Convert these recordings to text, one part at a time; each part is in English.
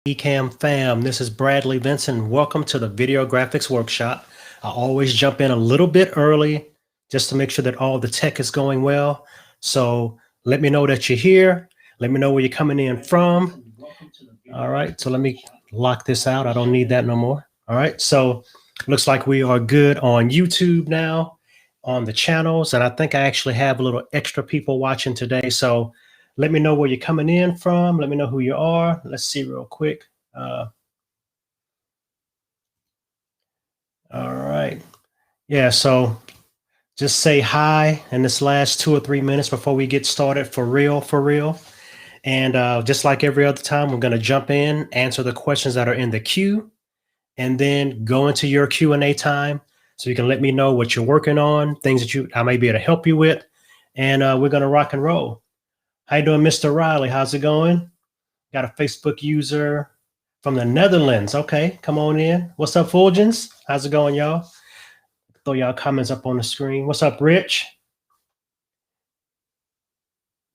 eCamm fam, this is Bradley Vincent. Welcome to the Video Graphics Workshop. I always jump in a little bit early just to make sure that all the tech is going well. So let me know that you're here. Let me know where you're coming in from. All right, so let me lock this out. I don't need that no more. All right, so looks like we are good on YouTube now, on the channels, and I think I actually have a little extra people watching today. So let me know where you're coming in from. Let me know who you are. Let's see real quick. All right. Yeah, so just say hi in this last 2 or 3 minutes before we get started for real, for real. And just like every other time, we're going to jump in, answer the questions that are in the queue, and then go into your Q&A time so you can let me know what you're working on, things that I may be able to help you with, and we're going to rock and roll. How you doing, Mr. Riley? How's it going? Got a Facebook user from the Netherlands. Okay, come on in. What's up, Fulgens? How's it going, y'all? Throw y'all comments up on the screen. What's up, Rich?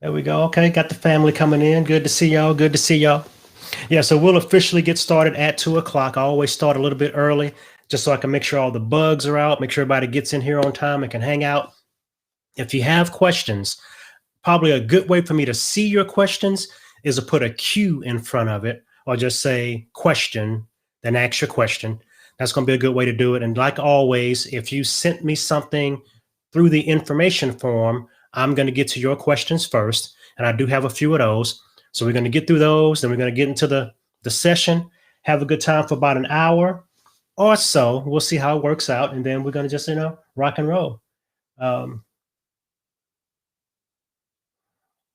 There we go. Okay, got the family coming in. Good to see y'all. Good to see y'all. Yeah, so we'll officially get started at 2 o'clock. I always start a little bit early just so I can make sure all the bugs are out, make sure everybody gets in here on time and can hang out. If you have questions, probably a good way for me to see your questions is to put a Q in front of it or just say question, then ask your question. That's going to be a good way to do it. And like always, if you sent me something through the information form, I'm going to get to your questions first. And I do have a few of those. So we're going to get through those. Then we're going to get into the session, have a good time for about an hour or so. We'll see how it works out. And then we're going to just, rock and roll.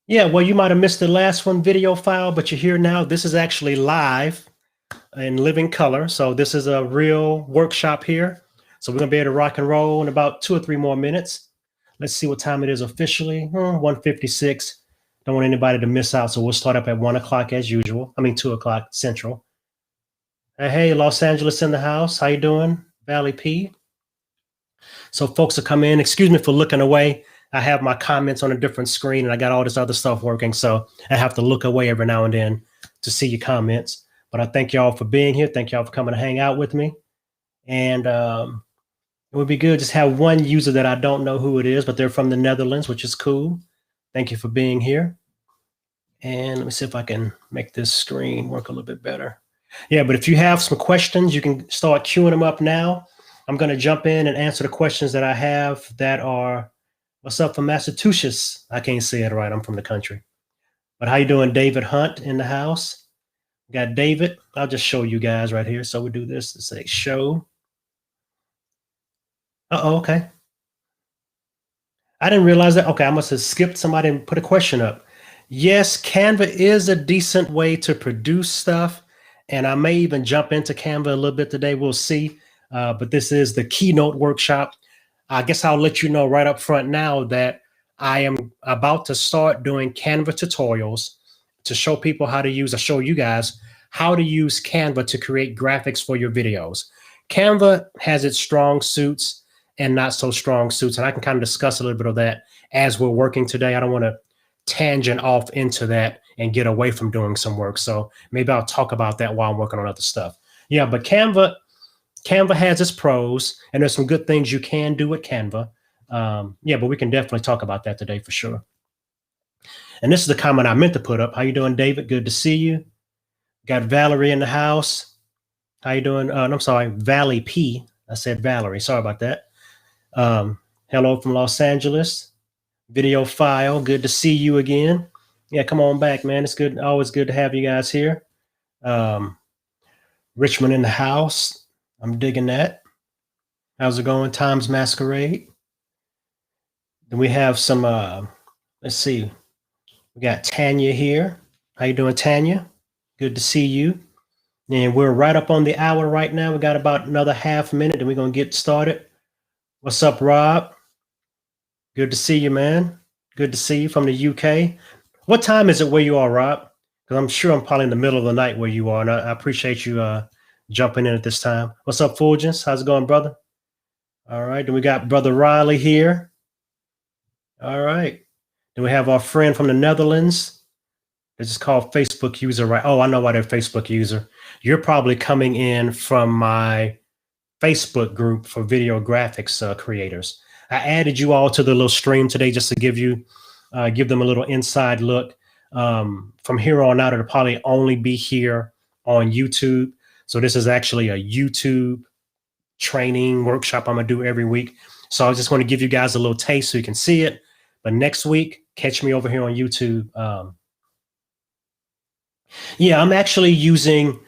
Yeah, well, you might have missed the last one video file, but you're here now. This is actually live in living color. So this is a real workshop here. So we're going to be able to rock and roll in about 2 or 3 more minutes. Let's see what time it is officially. 1:56. Don't want anybody to miss out. So we'll start up at 1 o'clock as usual. 2 o'clock Central. Hey, Los Angeles in the house. How you doing? Valley P. So folks are coming in. Excuse me for looking away. I have my comments on a different screen and I got all this other stuff working. So I have to look away every now and then to see your comments. But I thank y'all for being here. Thank y'all for coming to hang out with me. And it would be good just have one user that I don't know who it is, but they're from the Netherlands, which is cool. Thank you for being here. And let me see if I can make this screen work a little bit better. Yeah, but if you have some questions, you can start queuing them up now. I'm going to jump in and answer the questions that I have that are, what's up from Massachusetts? I can't say it right. I'm from the country. But how you doing, David Hunt in the house? We got David. I'll just show you guys right here. So we do this to say show. Okay. I didn't realize that. Okay, I must have skipped somebody and put a question up. Yes, Canva is a decent way to produce stuff. And I may even jump into Canva a little bit today. We'll see. But this is the Keynote workshop. I guess I'll let you know right up front now that I am about to start doing Canva tutorials to show people how to use, or show you guys how to use Canva to create graphics for your videos. Canva has its strong suits and not so strong suits. And I can kind of discuss a little bit of that as we're working today. I don't want to tangent off into that and get away from doing some work. So maybe I'll talk about that while I'm working on other stuff. Yeah, but Canva has its pros, and there's some good things you can do with Canva. Yeah, but we can definitely talk about that today for sure. And this is the comment I meant to put up. How you doing, David? Good to see you. Got Valerie in the house. How you doing? I'm sorry, Valley P. I said Valerie. Sorry about that. Hello from Los Angeles. Video file. Good to see you again. Yeah, come on back, man. It's good. Always good to have you guys here. Richmond in the house. I'm digging that. How's it going? Times Masquerade. Then we have some, let's see. We got Tanya here. How you doing, Tanya? Good to see you. And we're right up on the hour right now. We got about another half minute and we're going to get started. What's up, Rob? Good to see you, man. Good to see you from the UK. What time is it where you are, Rob? Because I'm sure I'm probably in the middle of the night where you are. And I appreciate you jumping in at this time. What's up, Fulgens? How's it going, brother? All right. Then we got Brother Riley here. All right. Then we have our friend from the Netherlands. It's just called Facebook user, right? Oh, I know why they're Facebook user. You're probably coming in from my Facebook group for video graphics creators. I added you all to the little stream today just to give them a little inside look. From here on out, it'll probably only be here on YouTube. So this is actually a YouTube training workshop I'm gonna do every week. So I just want to give you guys a little taste so you can see it. But next week, catch me over here on YouTube. Yeah, I'm actually using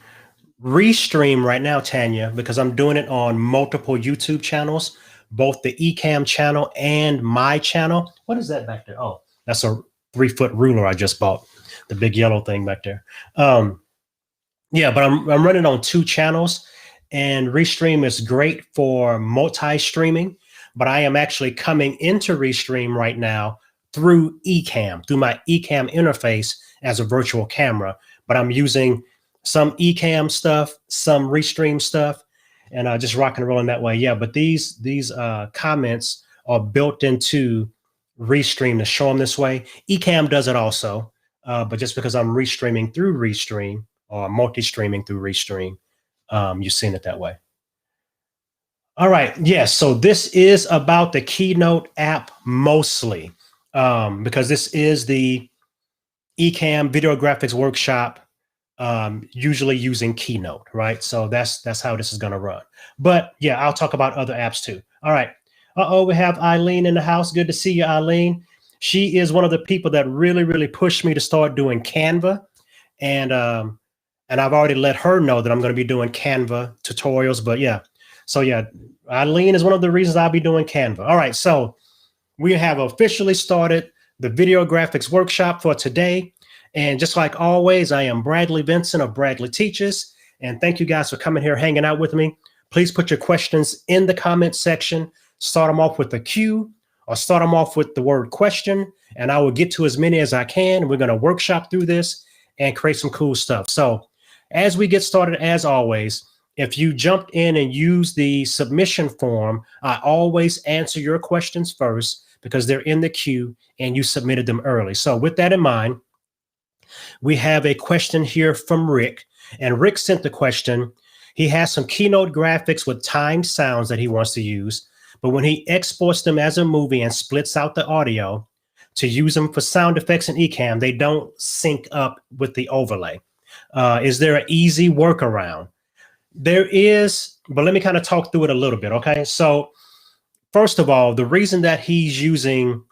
Restream right now, Tanya, because I'm doing it on multiple YouTube channels, both the eCamm channel and my channel. What is that back there? Oh, that's a 3-foot ruler I just bought, the big yellow thing back there. Yeah, but I'm running on 2 channels, and Restream is great for multi-streaming, but I am actually coming into Restream right now through eCamm, through my eCamm interface as a virtual camera. But I'm using some eCamm stuff, some Restream stuff, and just rock and rolling that way. Yeah, but these comments are built into Restream to show them this way. eCamm does it also, but just because I'm restreaming through Restream or multi-streaming through Restream, you've seen it that way. All right, yes, so this is about the Keynote app mostly, because this is the eCamm video graphics workshop, usually using Keynote, right? So that's how this is going to run. But yeah, I'll talk about other apps too. All right. We have Eileen in the house. Good to see you, Eileen. She is one of the people that really pushed me to start doing Canva, and I've already let her know that I'm going to be doing Canva tutorials. But yeah, so yeah, Eileen is one of the reasons I'll be doing Canva. All right, so we have officially started the video graphics workshop for today. And just like always, I am Bradley Vincent of Bradley Teaches. And thank you guys for coming here, hanging out with me. Please put your questions in the comment section. Start them off with a Q or start them off with the word question. And I will get to as many as I can. We're going to workshop through this and create some cool stuff. So as we get started, as always, if you jumped in and used the submission form, I always answer your questions first because they're in the queue and you submitted them early. So with that in mind, we have a question here from Rick, and Rick sent the question. He has some Keynote graphics with timed sounds that he wants to use, but when he exports them as a movie and splits out the audio to use them for sound effects in eCamm, they don't sync up with the overlay. Is there an easy workaround? There is, but let me kind of talk through it a little bit, okay? So first of all, the reason that he's using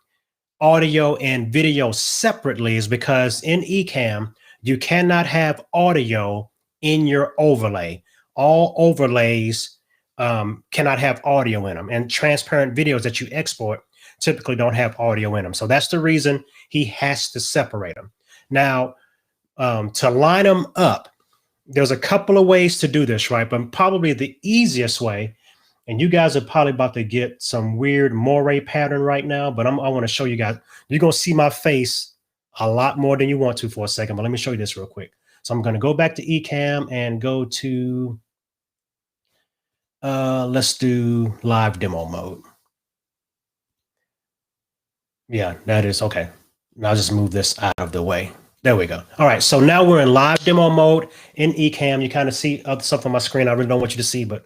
audio and video separately is because in eCamm, you cannot have audio in your overlay. All overlays cannot have audio in them, and transparent videos that you export typically don't have audio in them. So that's the reason he has to separate them. Now, to line them up, there's a couple of ways to do this, right? But probably the easiest way, and you guys are probably about to get some weird moire pattern right now, but I want to show you guys. You're going to see my face a lot more than you want to for a second, but let me show you this real quick. So I'm going to go back to eCamm and go to, let's do live demo mode. Yeah, that is okay. Now I'll just move this out of the way. There we go. All right, so now we're in live demo mode in eCamm. You kind of see other stuff on my screen. I really don't want you to see, but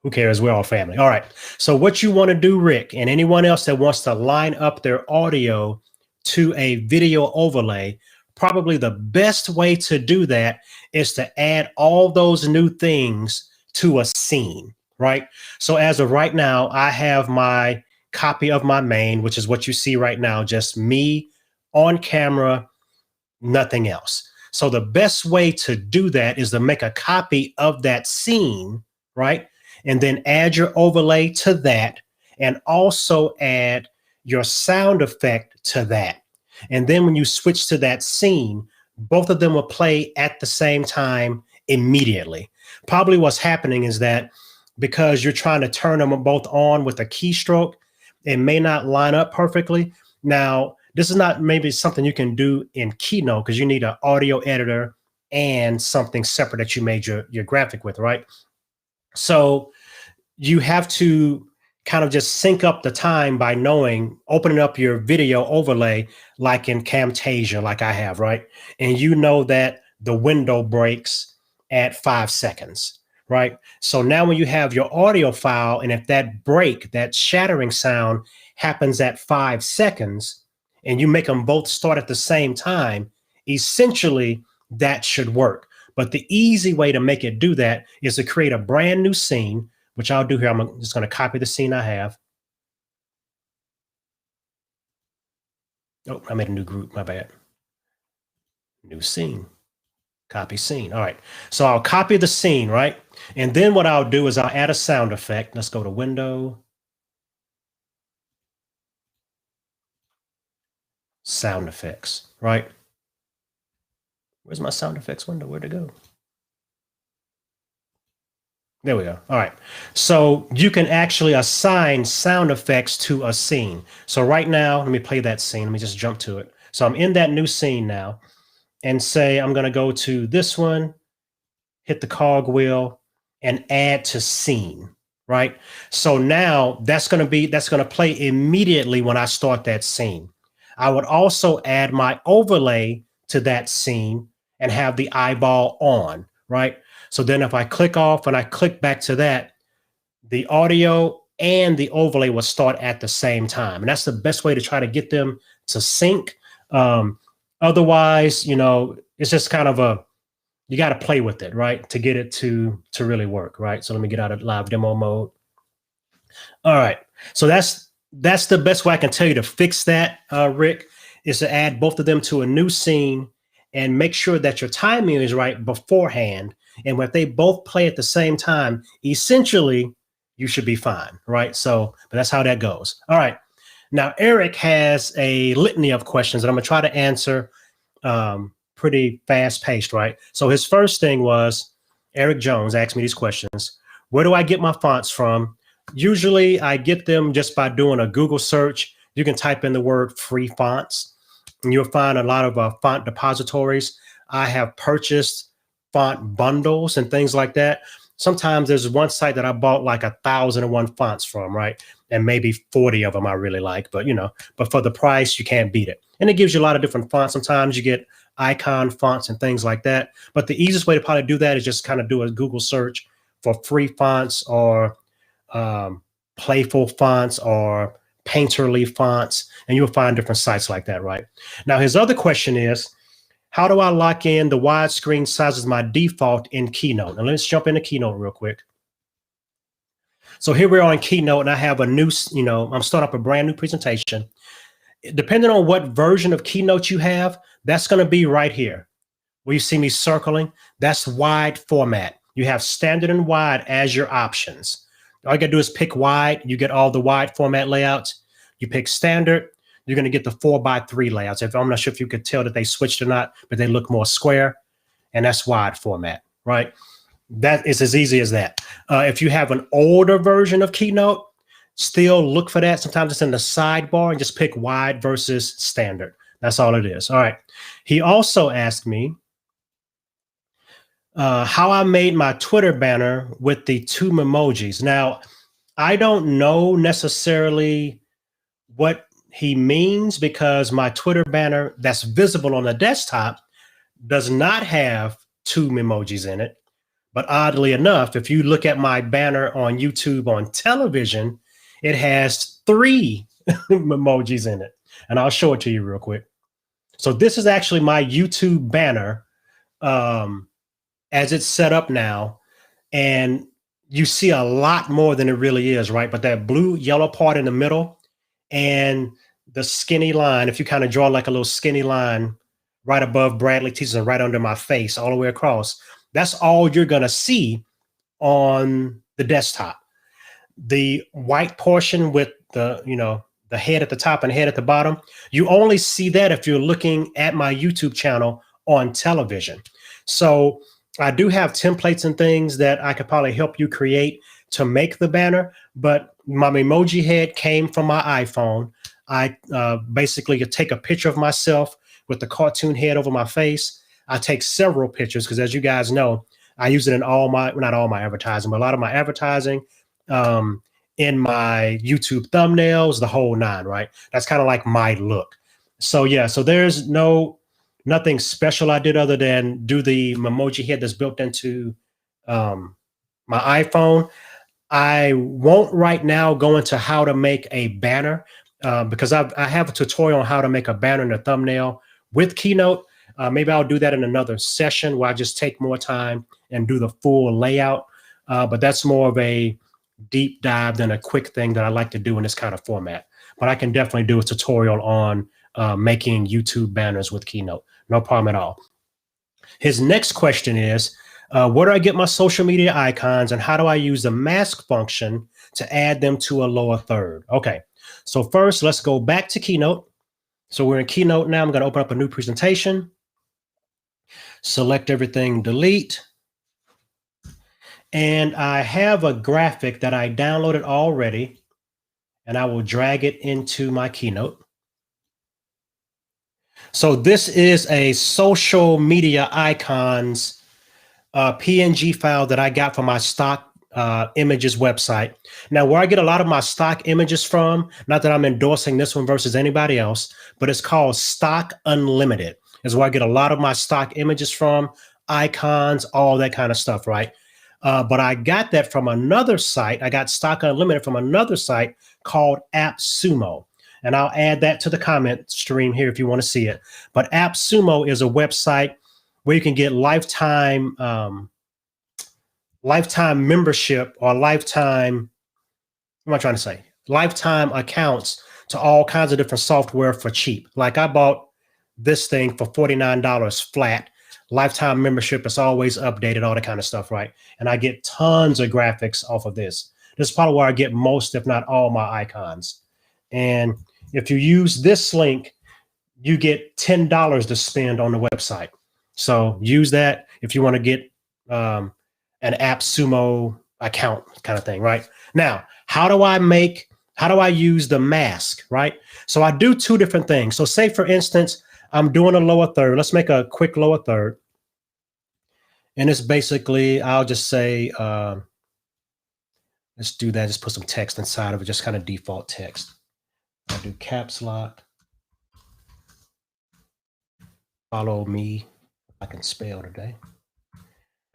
who cares? We're all family. All right. So what you want to do, Rick, and anyone else that wants to line up their audio to a video overlay, probably the best way to do that is to add all those new things to a scene, right? So as of right now, I have my copy of my main, which is what you see right now, just me on camera, nothing else. So the best way to do that is to make a copy of that scene, right? And then add your overlay to that, and also add your sound effect to that. And then when you switch to that scene, both of them will play at the same time immediately. Probably what's happening is that because you're trying to turn them both on with a keystroke, it may not line up perfectly. Now, this is not maybe something you can do in Keynote because you need an audio editor and something separate that you made your graphic with, right? So you have to kind of just sync up the time by opening up your video overlay, like in Camtasia, like I have, right? And you know that the window breaks at 5 seconds, right? So now when you have your audio file, and if that break, that shattering sound happens at 5 seconds, and you make them both start at the same time, essentially that should work. But the easy way to make it do that is to create a brand new scene, which I'll do here. I'm just going to copy the scene I have. Oh, I made a new group. My bad. New scene. Copy scene. All right. So I'll copy the scene, right? And then what I'll do is I'll add a sound effect. Let's go to Window. Sound effects, right? Where's my sound effects window? Where'd it go? There we go. All right. So you can actually assign sound effects to a scene. So right now, let me play that scene. Let me just jump to it. So I'm in that new scene now, and say I'm going to go to this one, hit the cogwheel, and add to scene, right? So now that's going to play immediately when I start that scene. I would also add my overlay to that scene and have the eyeball on, right? So then if I click off and I click back to that, the audio and the overlay will start at the same time. And that's the best way to try to get them to sync. Otherwise, it's just kind of you got to play with it, right? To get it to really work, right? So let me get out of live demo mode. All right. So that's the best way I can tell you to fix that, Rick, is to add both of them to a new scene and make sure that your timing is right beforehand. And if they both play at the same time, essentially you should be fine, right? So, but that's how that goes. All right. Now, Eric has a litany of questions that I'm going to try to answer pretty fast paced, right? So his first thing was, Eric Jones asked me these questions. Where do I get my fonts from? Usually I get them just by doing a Google search. You can type in the word free fonts, and you'll find a lot of font depositories. I have purchased font bundles and things like that. Sometimes there's one site that I bought like 1,001 fonts from, right? And maybe 40 of them I really like, but but for the price, you can't beat it. And it gives you a lot of different fonts. Sometimes you get icon fonts and things like that. But the easiest way to probably do that is just kind of do a Google search for free fonts or playful fonts or painterly fonts, and you'll find different sites like that, right? Now, his other question is, how do I lock in the widescreen size as my default in Keynote? And let's jump into Keynote real quick. So here we are in Keynote, and I have a new, I'm starting up a brand new presentation. Depending on what version of Keynote you have, that's going to be right here where you see me circling. That's wide format. You have standard and wide as your options. All you got to do is pick wide. You get all the wide format layouts. You pick standard. You're going to get the 4:3 layouts. I'm not sure if you could tell that they switched or not, but they look more square, and that's wide format, right? That is as easy as that. If you have an older version of Keynote, still look for that. Sometimes it's in the sidebar, and just pick wide versus standard. That's all it is. All right. He also asked me how I made my Twitter banner with the 2 emojis. Now, I don't know necessarily what he means, because my Twitter banner that's visible on the desktop does not have 2 emojis in it. But oddly enough, if you look at my banner on YouTube on television, it has 3 emojis in it. And I'll show it to you real quick. So this is actually my YouTube banner as it's set up now. And you see a lot more than it really is, right? But that blue yellow part in the middle and the skinny line, if you kind of draw like a little skinny line right above Bradley Teaches and right under my face all the way across, that's all you're going to see on the desktop. The white portion with the, the head at the top and head at the bottom, you only see that if you're looking at my YouTube channel on television. So I do have templates and things that I could probably help you create to make the banner, but my emoji head came from my iPhone. I basically take a picture of myself with the cartoon head over my face. I take several pictures because, as you guys know, I use it in not all my advertising, but a lot of my advertising. in my YouTube thumbnails, the whole nine, right? That's kind of like my look. So yeah, so there's nothing special I did other than do the Memoji head that's built into my iPhone. I won't right now go into how to make a banner because I have a tutorial on how to make a banner and a thumbnail with Keynote. Maybe I'll do that in another session where I just take more time and do the full layout. But that's more of a deep dive than a quick thing that I like to do in this kind of format. But I can definitely do a tutorial on making YouTube banners with Keynote. No problem at all. His next question is, where do I get my social media icons and how do I use the mask function to add them to a lower third? Okay, so first let's go back to Keynote. So we're in Keynote now. I'm going to open up a new presentation, select everything, delete. And I have a graphic that I downloaded already, and I will drag it into my Keynote. So this is a social media icons PNG file that I got from my stock images website. Now, where I get a lot of my stock images from, not that I'm endorsing this one versus anybody else, but it's called Stock Unlimited, is where I get a lot of my stock images from, icons, all that kind of stuff, right? But I got that from another site. I got Stock Unlimited from another site called AppSumo. And I'll add that to the comment stream here if you want to see it. But AppSumo is a website where you can get lifetime membership or lifetime, what am I trying to say? Lifetime accounts to all kinds of different software for cheap. Like I bought this thing for $49 flat. Lifetime membership is always updated, all that kind of stuff, right? And I get tons of graphics off of this. This is probably where I get most, if not all, my icons. And if you use this link, you get $10 to spend on the website. So use that if you want to get an AppSumo account kind of thing, right? Now, how do I use the mask, right? So I do two different things. So say, for instance, I'm doing a lower third. Let's make a quick lower third. And it's basically, I'll just say, let's do that. Just put some text inside of it, just kind of default text. I'll do caps lock. Follow me. I can spell today.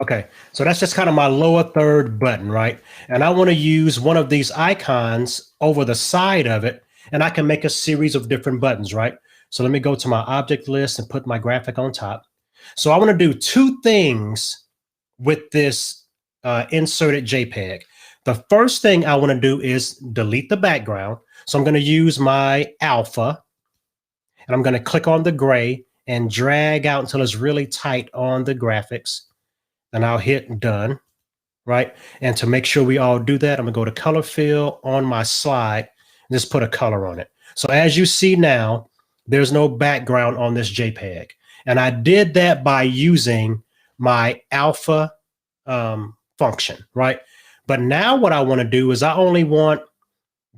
Okay, so that's just kind of my lower third button, right? And I want to use one of these icons over the side of it, and I can make a series of different buttons, right? So let me go to my object list and put my graphic on top. So I want to do two things with this inserted JPEG. The first thing I want to do is delete the background. So I'm going to use my alpha, and I'm going to click on the gray and drag out until it's really tight on the graphics. And I'll hit done, right? And to make sure we all do that, I'm gonna go to color fill on my slide and just put a color on it. So as you see now, there's no background on this JPEG. And I did that by using my alpha function, right? But now what I wanna do is I only want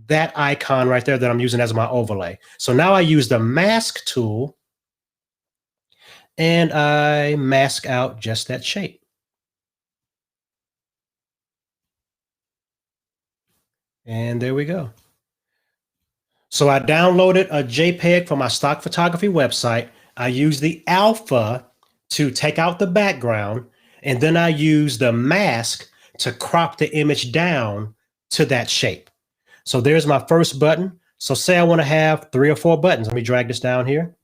that icon right there that I'm using as my overlay. So now I use the mask tool and I mask out just that shape. And there we go. So I downloaded a JPEG from my stock photography website. I use the alpha to take out the background, and then I use the mask to crop the image down to that shape. So there's my first button. So say I want to have 3 or 4 buttons. Let me drag this down here.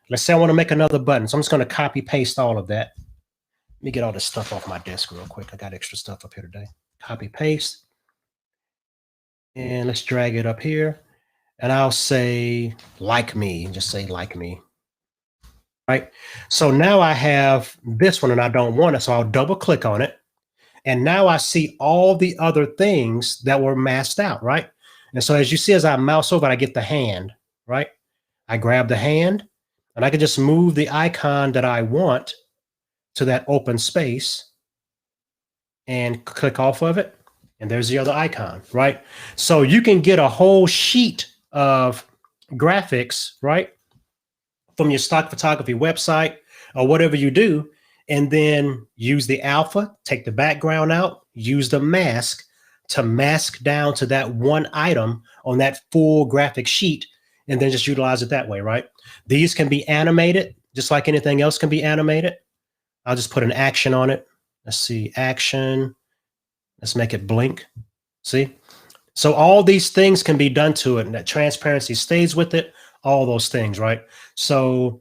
Let's say I want to make another button. So I'm just going to copy paste all of that. Let me get all this stuff off my desk real quick. I got extra stuff up here today. Copy paste. And let's drag it up here. And I'll say, like me, just say like me. Right. So now I have this one and I don't want it. So I'll double click on it. And now I see all the other things that were masked out. Right. And so as you see, as I mouse over, I get the hand. Right. I grab the hand and I can just move the icon that I want to that open space and click off of it. And there's the other icon, right? So you can get a whole sheet of graphics, right, from your stock photography website or whatever you do, and then use the alpha, take the background out, use the mask to mask down to that one item on that full graphic sheet and then just utilize it that way, right? These can be animated, just like anything else can be animated. I'll just put an action on it. Let's see, action. Let's make it blink. See? So all these things can be done to it, and that transparency stays with it, all those things, right? So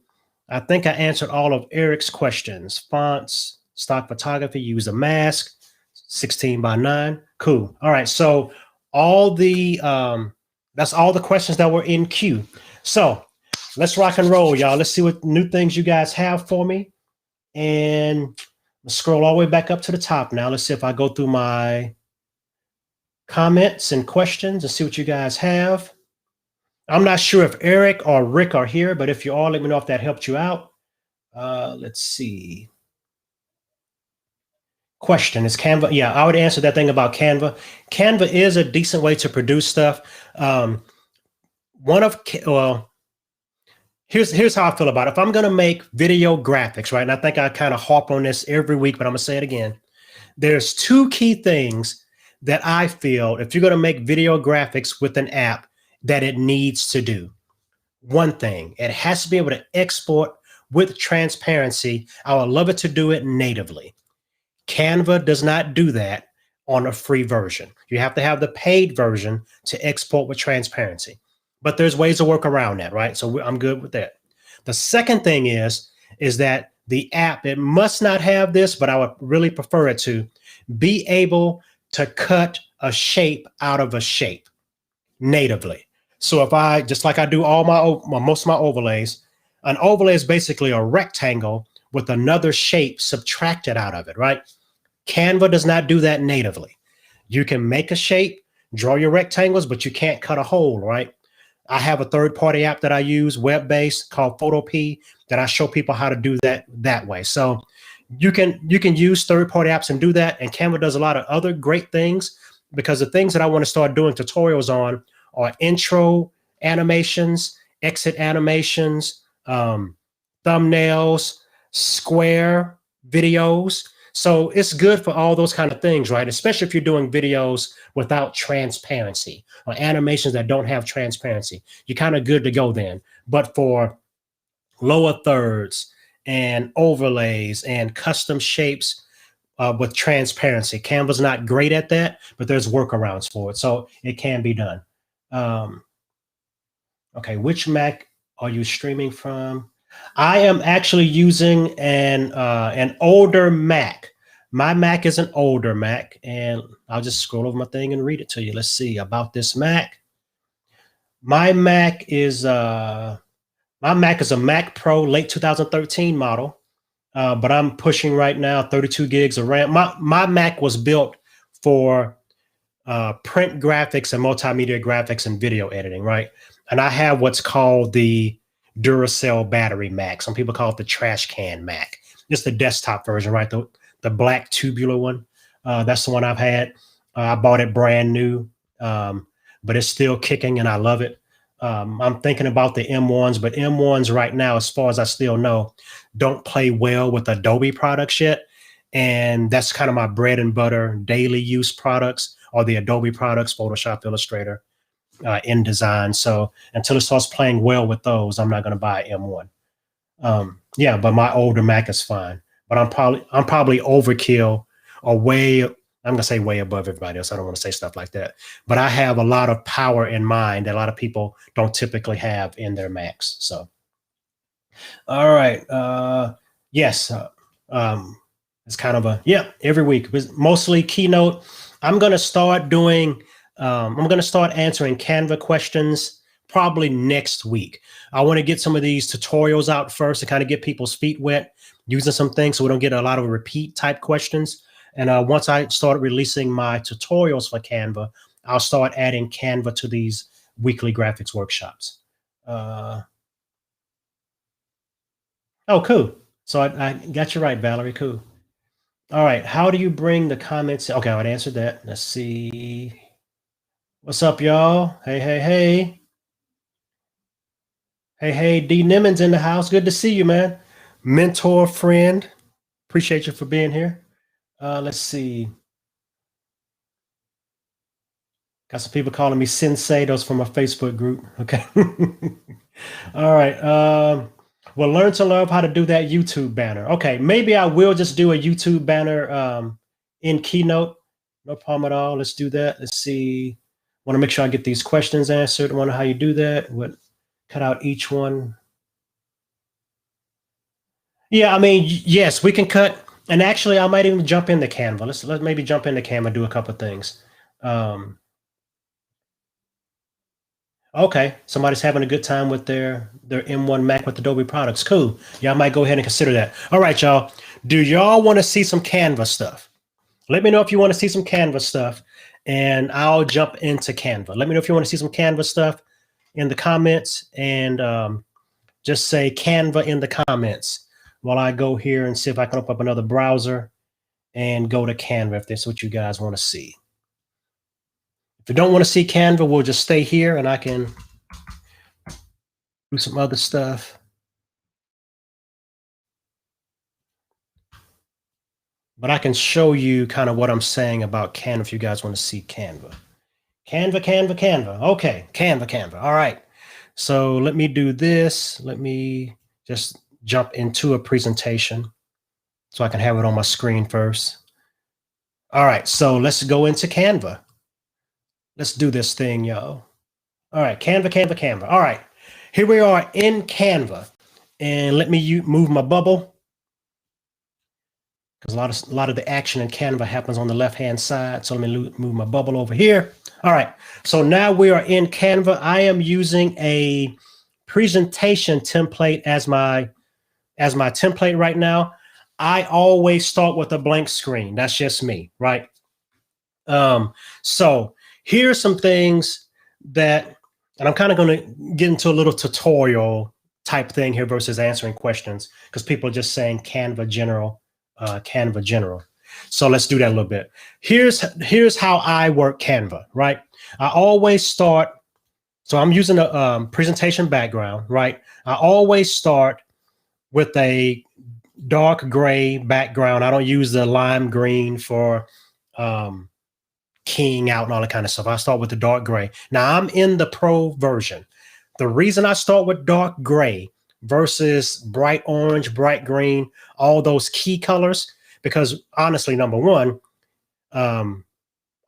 I think I answered all of Eric's questions. Fonts, stock photography, use a mask, 16:9. Cool. All right. So all the that's all the questions that were in queue. So let's rock and roll, y'all. Let's see what new things you guys have for me. And let's scroll all the way back up to the top now. Let's see if I go through my comments and questions and see what you guys have. I'm not sure if Eric or Rick are here, but if you are, let me know if that helped you out. Let's see. Question, is Canva? Yeah, I would answer that thing about Canva. Canva is a decent way to produce stuff. Here's how I feel about it. If I'm going to make video graphics, right, and I think I kind of harp on this every week, but I'm going to say it again. There's two key things that I feel if you're going to make video graphics with an app that it needs to do. One thing, it has to be able to export with transparency. I would love it to do it natively. Canva does not do that on a free version. You have to have the paid version to export with transparency. But there's ways to work around that, right? So I'm good with that. The second thing is that the app, it must not have this, but I would really prefer it to be able to cut a shape out of a shape natively. So if I, just like I do all most of my overlays, an overlay is basically a rectangle with another shape subtracted out of it, right? Canva does not do that natively. You can make a shape, draw your rectangles, but you can't cut a hole, right? I have a third-party app that I use, web-based, called Photopea, that I show people how to do that way. So you can use third-party apps and do that. And Canva does a lot of other great things, because the things that I want to start doing tutorials on are intro animations, exit animations, thumbnails, square videos. So it's good for all those kind of things, right? Especially if you're doing videos without transparency or animations that don't have transparency. You're kind of good to go then. But for lower thirds and overlays and custom shapes with transparency, Canva's not great at that, but there's workarounds for it. So it can be done. Okay, which Mac are you streaming from? I am actually using an older Mac. My Mac is an older Mac, and I'll just scroll over my thing and read it to you. Let's see about this Mac. My Mac is a Mac Pro late 2013 model, but I'm pushing right now 32 gigs of RAM. My Mac was built for print graphics and multimedia graphics and video editing, right? And I have what's called the Duracell battery Mac. Some people call it the trash can Mac. It's the desktop version, right? The black tubular one. That's the one I've had. I bought it brand new, but it's still kicking and I love it. I'm thinking about the M1s, but M1s right now, as far as I still know, don't play well with Adobe products yet. And that's kind of my bread and butter daily use products, or the Adobe products, Photoshop, Illustrator, InDesign. So until it starts playing well with those, I'm not going to buy an M1. Yeah, but my older Mac is fine. But I'm probably overkill, or I'm gonna say way above everybody else. I don't want to say stuff like that. But I have a lot of power in mind that a lot of people don't typically have in their Macs. So, all right. Yes. It's kind of every week, mostly Keynote. I'm gonna start answering Canva questions probably next week. I want to get some of these tutorials out first to kind of get people's feet wet using some things, so we don't get a lot of repeat type questions. And once I start releasing my tutorials for Canva, I'll start adding Canva to these weekly graphics workshops. Oh, cool. So I got you right, Valerie. Cool. All right. How do you bring the comments? Okay, I would answer that. Let's see. What's up, y'all? Hey, hey, hey. Hey, hey, D. Nimmons in the house. Good to see you, man. Mentor, friend. Appreciate you for being here. Let's see. Got some people calling me Sensei. Those from my Facebook group. Okay. All right. Well, learn to love how to do that YouTube banner. Okay. Maybe I will just do a YouTube banner in Keynote. No problem at all. Let's do that. Let's see. Want to make sure I get these questions answered. I wonder how you do that. What? Cut out each one. Yeah, I mean, yes, we can cut. And actually, I might even jump into Canva. Let's maybe jump into Canva and do a couple of things. Okay, somebody's having a good time with their M1 Mac with Adobe products. Cool. Y'all might go ahead and consider that. All right, y'all. Do y'all want to see some Canva stuff? Let me know if you want to see some Canva stuff, and I'll jump into Canva. Let me know if you want to see some Canva stuff in the comments, and just say Canva in the comments while I go here and see if I can open up another browser and go to Canva if that's what you guys want to see. If you don't want to see Canva, we'll just stay here and I can do some other stuff. But I can show you kind of what I'm saying about Canva if you guys want to see Canva. Canva. Okay, Canva. All right. So let me do this. Let me just jump into a presentation so I can have it on my screen first. All right, so let's go into Canva. Let's do this thing, y'all. All right, Canva. All right, here we are in Canva. And let me move my bubble, because a lot of the action in Canva happens on the left-hand side. So let me move my bubble over here. All right, so now we are in Canva. I am using a presentation template as my template right now. I always start with a blank screen. That's just me, right? So here's some things that, and I'm kind of going to get into a little tutorial type thing here versus answering questions, because people are just saying Canva general. So let's do that a little bit. Here's how I work Canva, right? I always start, so I'm using a presentation background, right? I always start with a dark gray background. I don't use the lime green for keying out and all that kind of stuff. I start with the dark gray. Now I'm in the pro version. The reason I start with dark gray versus bright orange, bright green, all those key colors, because honestly, number one, I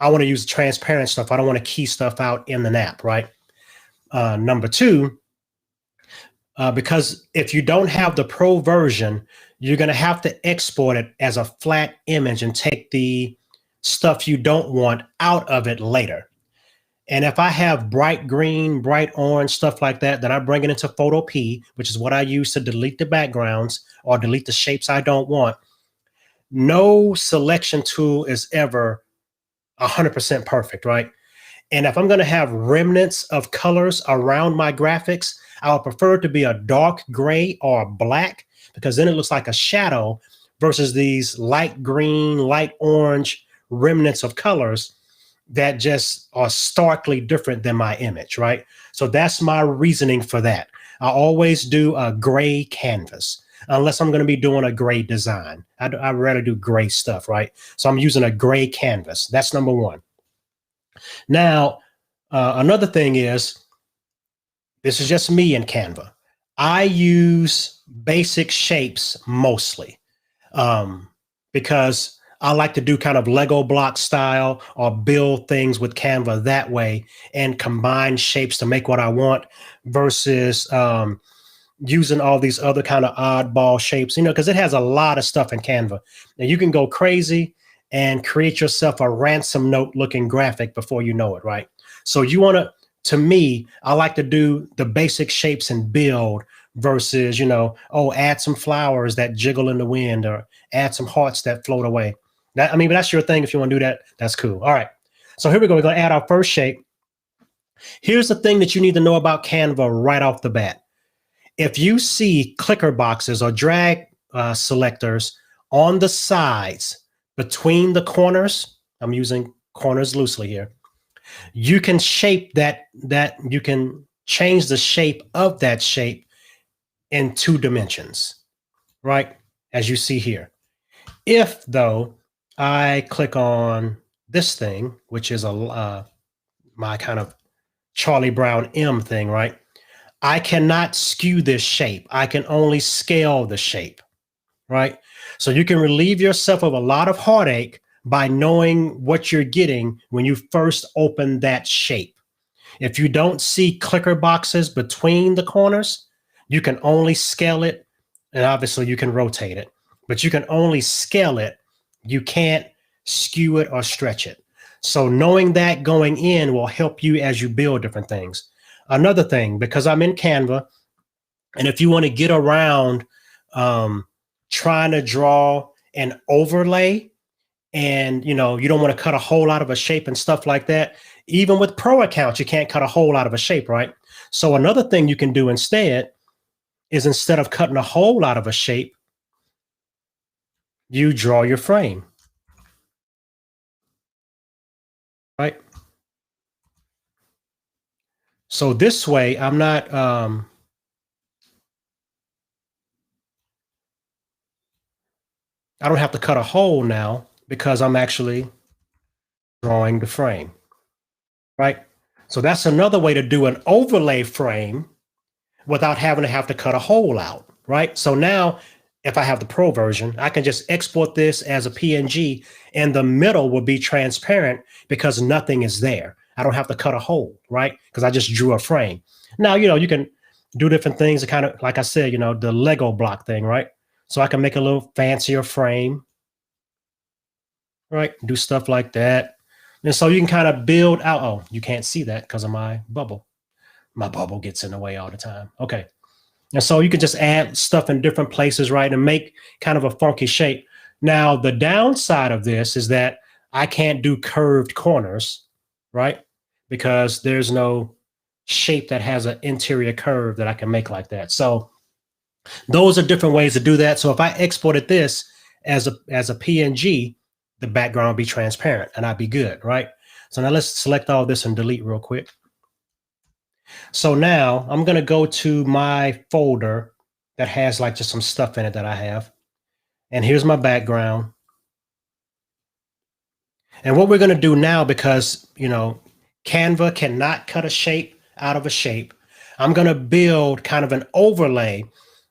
want to use transparent stuff. I don't want to key stuff out in the app, right? Number two, because if you don't have the pro version, you're going to have to export it as a flat image and take the stuff you don't want out of it later. And if I have bright green, bright orange, stuff like that, then I bring it into Photo P, which is what I use to delete the backgrounds or delete the shapes I don't want. No selection tool is ever 100% perfect, right? And if I'm going to have remnants of colors around my graphics, I would prefer it to be a dark gray or black, because then it looks like a shadow versus these light green, light orange remnants of colors that just are starkly different than my image, right? So that's my reasoning for that. I always do a gray canvas, unless I'm going to be doing a gray design. I'd rather do gray stuff, right? So I'm using a gray canvas. That's number one. Now, another thing is, this is just me in Canva. I use basic shapes mostly because I like to do kind of Lego block style or build things with Canva that way and combine shapes to make what I want versus using all these other kind of oddball shapes, you know, because it has a lot of stuff in Canva. Now you can go crazy and create yourself a ransom note looking graphic before you know it, right? So you want to me, I like to do the basic shapes and build versus, you know, oh, add some flowers that jiggle in the wind or add some hearts that float away. That, I mean, but that's your thing. If you want to do that, that's cool. All right. So here we go. We're going to add our first shape. Here's the thing that you need to know about Canva right off the bat. If you see clicker boxes or drag selectors on the sides between the corners, I'm using corners loosely here, you can shape that you can change the shape of that shape in 2 dimensions, right? As you see here. If though I click on this thing, which is my my kind of Charlie Brown M thing, right? I cannot skew this shape. I can only scale the shape, right? So you can relieve yourself of a lot of heartache by knowing what you're getting when you first open that shape. If you don't see clicker boxes between the corners, you can only scale it, and obviously you can rotate it, but you can only scale it. You can't skew it or stretch it. So knowing that going in will help you as you build different things. Another thing, because I'm in Canva, and if you want to get around trying to draw an overlay, and you don't want to cut a whole lot of a shape and stuff like that, even with pro accounts, you can't cut a whole lot of a shape, right? So another thing you can do instead is, instead of cutting a whole lot of a shape, you draw your frame, right? So this way, I'm not, I don't have to cut a hole now because I'm actually drawing the frame, right? So that's another way to do an overlay frame without having to cut a hole out, right? So now if I have the pro version, I can just export this as a PNG, and the middle will be transparent because nothing is there. I don't have to cut a hole, right? Because I just drew a frame. Now, you can do different things to kind of, like I said, the Lego block thing, right? So I can make a little fancier frame, right? Do stuff like that. And so you can kind of build out. Oh, you can't see that because of my bubble. My bubble gets in the way all the time. Okay. And so you can just add stuff in different places, right? And make kind of a funky shape. Now, the downside of this is that I can't do curved corners, right? Because there's no shape that has an interior curve that I can make like that. So those are different ways to do that. So if I exported this as a PNG, the background will be transparent and I'd be good, right? So now let's select all this and delete real quick. So now I'm going to go to my folder that has like just some stuff in it that I have. And here's my background. And what we're going to do now, because, Canva cannot cut a shape out of a shape, I'm going to build kind of an overlay.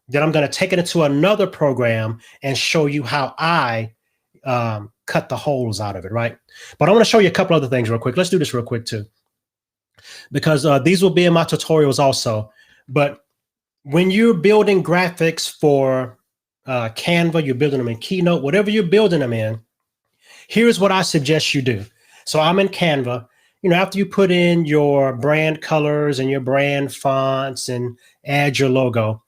Then I'm going to take it into another program and show you how I cut the holes out of it, right? But I want to show you a couple other things real quick. Let's do this real quick too, because these will be in my tutorials also. But when you're building graphics for Canva, you're building them in Keynote, whatever you're building them in, here's what I suggest you do. So I'm in Canva. After you put in your brand colors and your brand fonts and add your logo,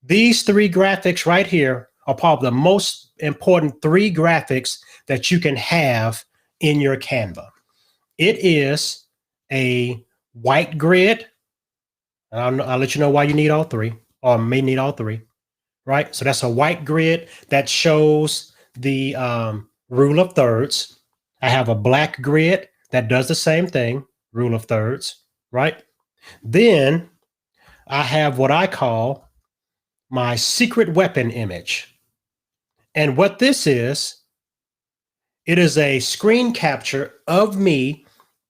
these three graphics right here are probably the most important three graphics that you can have in your Canva. It is a white grid. I'll let you know why you need all three, or may need all three, right? So that's a white grid that shows the rule of thirds. I have a black grid that does the same thing, rule of thirds, right? Then I have what I call my secret weapon image. And what this is, it is a screen capture of me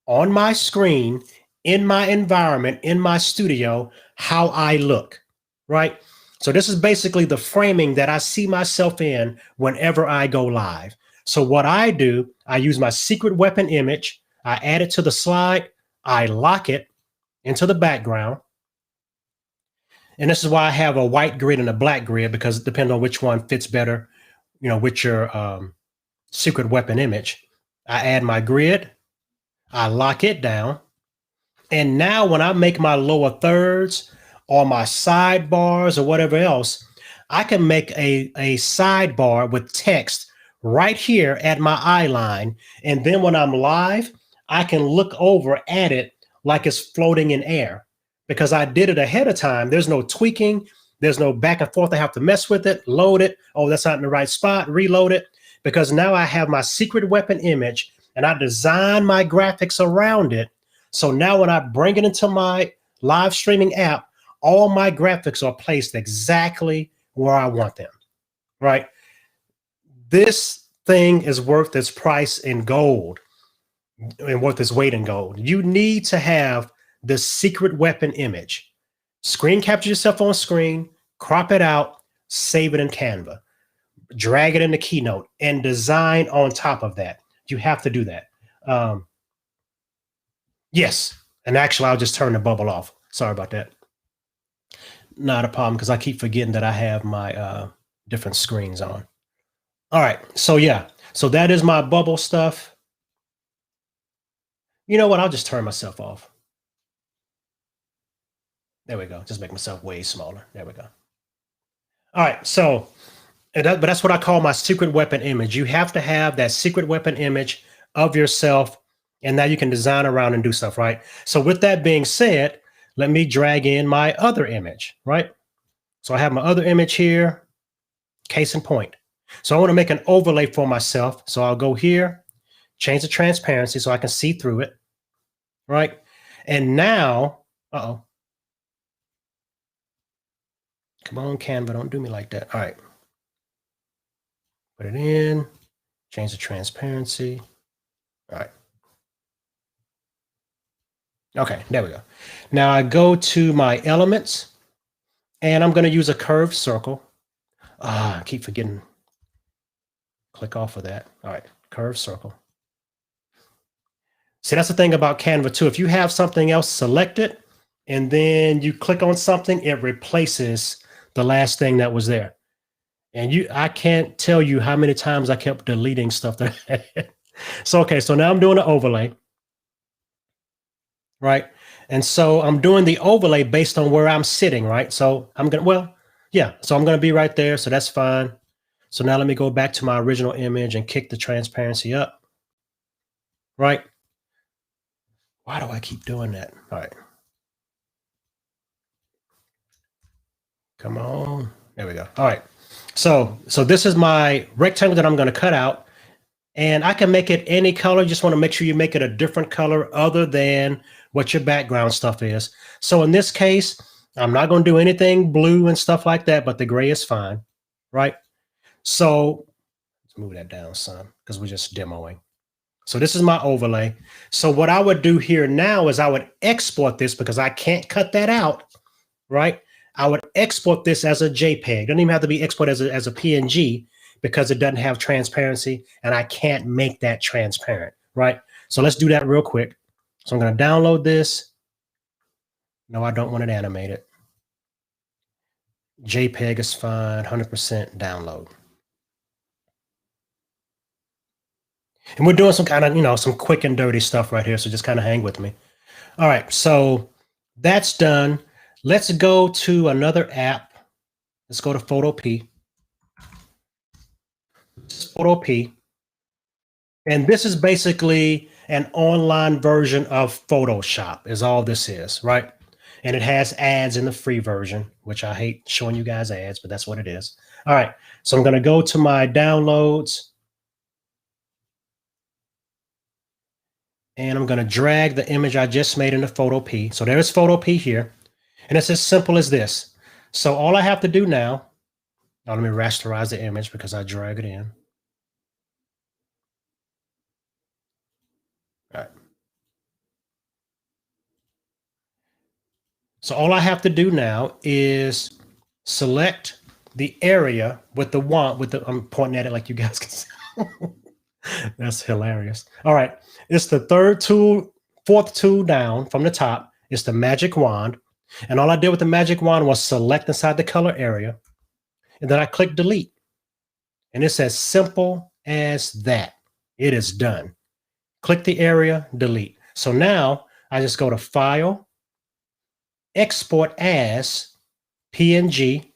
on my screen, in my environment, in my studio, how I look, right? So this is basically the framing that I see myself in whenever I go live. So what I do, I use my secret weapon image, I add it to the slide, I lock it into the background. And this is why I have a white grid and a black grid, because it depends on which one fits better, with your secret weapon image. I add my grid, I lock it down. And now when I make my lower thirds or my sidebars or whatever else, I can make a sidebar with text right here at my eye line. And then when I'm live, I can look over at it like it's floating in air, because I did it ahead of time. There's no tweaking. There's no back and forth. I have to mess with it, load it. Oh, that's not in the right spot, reload it. Because now I have my secret weapon image and I design my graphics around it. So now when I bring it into my live streaming app, all my graphics are placed exactly where I want them, right? This thing is worth its price in gold. and worth its weight in gold. You need to have the secret weapon image. Screen capture yourself on screen, crop it out, save it in Canva, drag it into Keynote, and design on top of that. You have to do that. Yes. And actually, I'll just turn the bubble off. Sorry about that. Not a problem, because I keep forgetting that I have my different screens on. All right. So yeah. So that is my bubble stuff. You know what? I'll just turn myself off. There we go. Just make myself way smaller. There we go. All right. So, but that's what I call my secret weapon image. You have to have that secret weapon image of yourself, and now you can design around and do stuff, right? So with that being said, let me drag in my other image, right? So I have my other image here, case in point. So I want to make an overlay for myself. So I'll go here, change the transparency so I can see through it, right? And now, come on, Canva, don't do me like that. All right. Put it in, change the transparency. All right. Okay, there we go. Now I go to my elements, and I'm going to use a curved circle. I keep forgetting. Click off of that. All right, curved circle. See, that's the thing about Canva too. If you have something else selected and then you click on something, it replaces the last thing that was there. And I can't tell you how many times I kept deleting stuff there. So, okay, so now I'm doing an overlay, right? And so I'm doing the overlay based on where I'm sitting, right? So I'm going to, well, yeah, so I'm going to be right there. So that's fine. So now let me go back to my original image and kick the transparency up, right? Why do I keep doing that? All right. Come on. There we go. All right. So this is my rectangle that I'm going to cut out, and I can make it any color. You just want to make sure you make it a different color other than what your background stuff is. So in this case, I'm not going to do anything blue and stuff like that, but the gray is fine, right? So let's move that down, son, because we're just demoing. So this is my overlay. So what I would do here now is I would export this, because I can't cut that out, right? I would export this as a JPEG. It doesn't even have to be exported as a PNG, because it doesn't have transparency, and I can't make that transparent, right? So let's do that real quick. So I'm going to download this. No, I don't want it animated. JPEG is fine, 100% download. And we're doing some kind of, some quick and dirty stuff right here, so just kind of hang with me. All right, so that's done. Let's go to another app. Let's go to Photopea. Photopea. And this is basically an online version of Photoshop is all this is, right? And it has ads in the free version, which I hate showing you guys ads, but that's what it is. All right, so I'm going to go to my downloads. And I'm going to drag the image I just made into Photopea. So there's Photopea here. And it's as simple as this. So all I have to do now, let me rasterize the image because I drag it in. All right. So all I have to do now is select the area with the I'm pointing at it like you guys can see. That's hilarious. All right. It's the fourth tool down from the top. It's the magic wand. And all I did with the magic wand was select inside the color area. And then I click delete. And it's as simple as that. It is done. Click the area, delete. So now I just go to File, Export as PNG,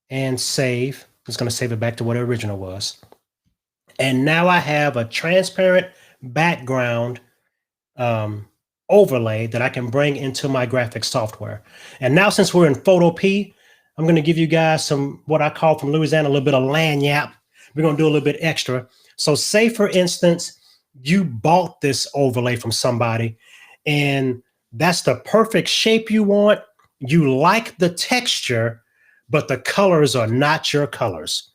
and save. It's going to save it back to what the original was. And now I have a transparent background overlay that I can bring into my graphics software. And now, since we're in Photopea, I'm going to give you guys some, what I call from Louisiana, a little bit of lagniappe. We're going to do a little bit extra. So say, for instance, you bought this overlay from somebody and that's the perfect shape you want. You like the texture, but the colors are not your colors.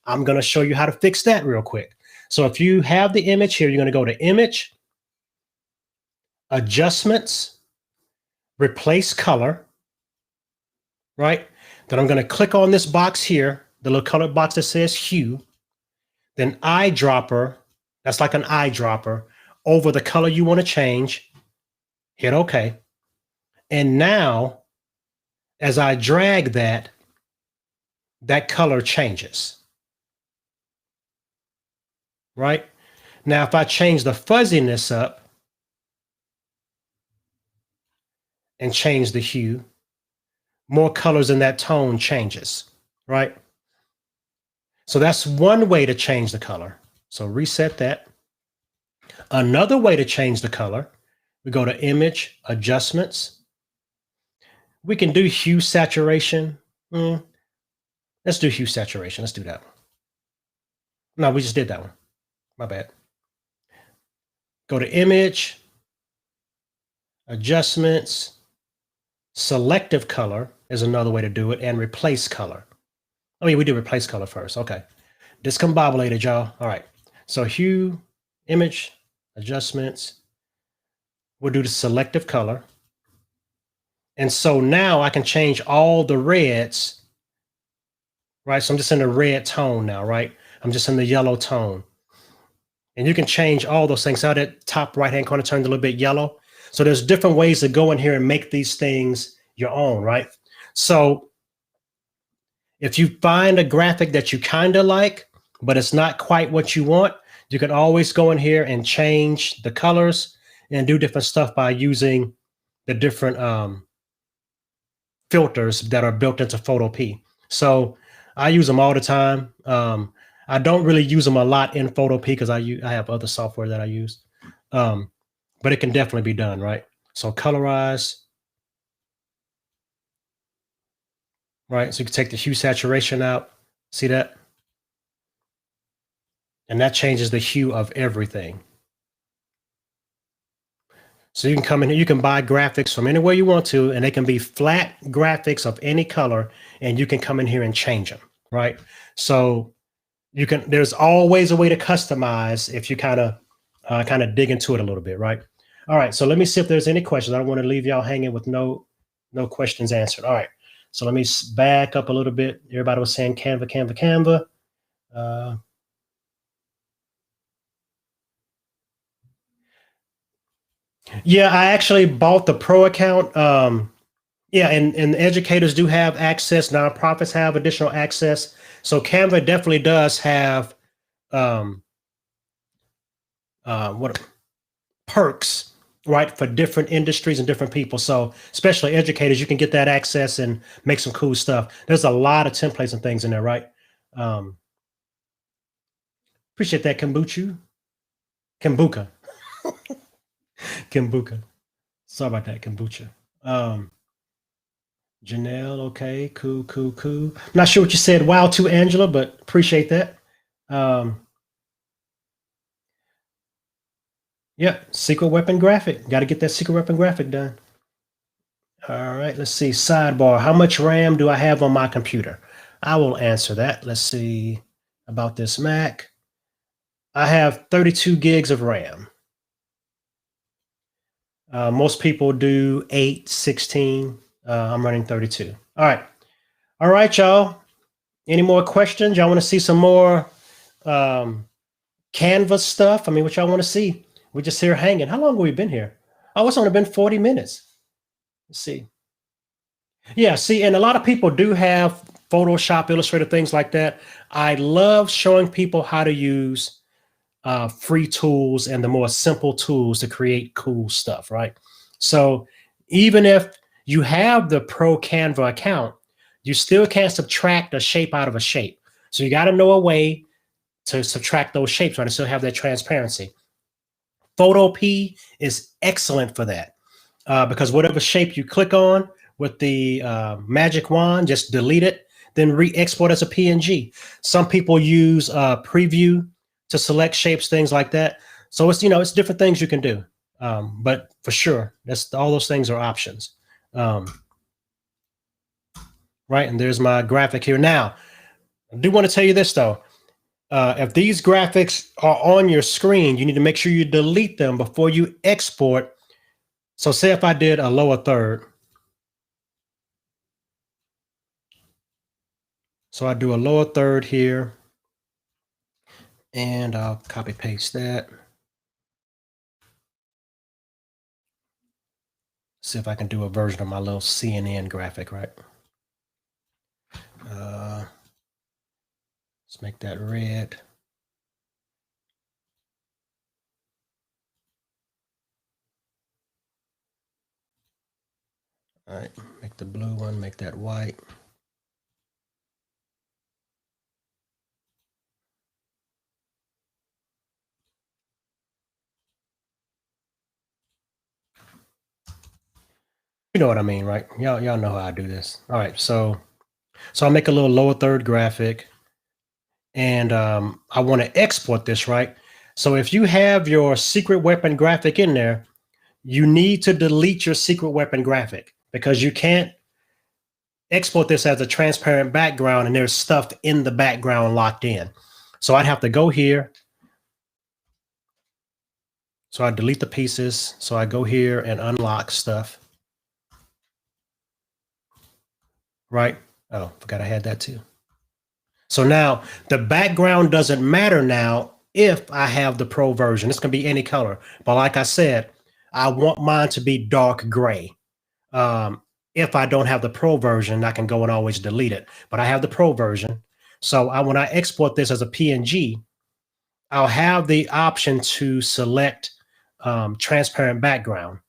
I'm going to show you how to fix that real quick. So if you have the image here, you're going to go to Image, Adjustments, Replace Color, right? Then I'm going to click on this box here, the little color box that says Hue. Then eyedropper, that's like an eyedropper, over the color you want to change. Hit OK. And now, as I drag that, that color changes. Right? Now, if I change the fuzziness up and change the hue, more colors in that tone changes, right? So that's one way to change the color. So reset that. Another way to change the color, we go to Image, Adjustments. We can do hue saturation. Let's do hue saturation. Let's do that one. No, we just did that one. My bad. Go to Image, Adjustments, Selective Color is another way to do it, and Replace Color. I mean, we did Replace Color first. Okay. Discombobulated, y'all. All right. So Hue, Image, Adjustments. We'll do the Selective Color. And so now I can change all the reds, right? So I'm just in the red tone now, right? I'm just in the yellow tone. And you can change all those things. So that top right-hand corner turned a little bit yellow. So there's different ways to go in here and make these things your own, right? So if you find a graphic that you kind of like, but it's not quite what you want, you can always go in here and change the colors and do different stuff by using the different filters that are built into Photopea. So I use them all the time. I don't really use them a lot in Photopea because I have other software that I use, but it can definitely be done, right? So Colorize, right? So you can take the hue saturation out. See that? And that changes the hue of everything. So you can come in here, you can buy graphics from anywhere you want to, and they can be flat graphics of any color, and you can come in here and change them, right? So you can, there's always a way to customize if you kind of dig into it a little bit, right? All right, so let me see if there's any questions. I don't want to leave y'all hanging with no questions answered. All right, so let me back up a little bit. Everybody was saying Canva, Canva, Canva. Yeah, I actually bought the pro account. Yeah, and educators do have access. Nonprofits have additional access. So Canva definitely does have what perks, right, for different industries and different people. So especially educators, you can get that access and make some cool stuff. There's a lot of templates and things in there, right? Appreciate that, Kombucha. Kombucha. Sorry about that, kombucha. Janelle, okay, cool. Not sure what you said, wow, to Angela, but appreciate that. Yeah, secret weapon graphic. Got to get that secret weapon graphic done. All right, let's see. Sidebar. How much RAM do I have on my computer? I will answer that. Let's see about this Mac. I have 32 gigs of RAM. Most people do 8, 16. I'm running 32. All right, y'all. Any more questions? Y'all want to see some more Canva stuff? I mean, what y'all want to see? We're just here hanging. How long have we been here? Oh, it's only been 40 minutes. Let's see. Yeah, see, and a lot of people do have Photoshop, Illustrator, things like that. I love showing people how to use free tools and the more simple tools to create cool stuff, right? So even if you have the pro Canva account, you still can't subtract a shape out of a shape. So you got to know a way to subtract those shapes, right? And still have that transparency. Photopea is excellent for that because whatever shape you click on with the magic wand, just delete it, then re-export as a PNG. Some people use preview to select shapes, things like that. So it's, it's different things you can do. But for sure, all those things are options. Right, and there's my graphic here. Now, I do want to tell you this though. If these graphics are on your screen, you need to make sure you delete them before you export. So say if I did a lower third. So I do a lower third here, and I'll copy paste that. See if I can do a version of my little CNN graphic, right? Let's make that red. All right, make the blue one, make that white. You know what I mean, right? Y'all know how I do this. All right, so I'll make a little lower third graphic, and I want to export this, right? So if you have your secret weapon graphic in there, you need to delete your secret weapon graphic because you can't export this as a transparent background and there's stuff in the background locked in. So I'd have to go here. So I delete the pieces. So I go here and unlock stuff. Right? Oh, forgot I had that too. So now the background doesn't matter now if I have the pro version. It's going to be any color. But like I said, I want mine to be dark gray. If I don't have the pro version, I can go and always delete it. But I have the pro version. So when I export this as a PNG, I'll have the option to select transparent background.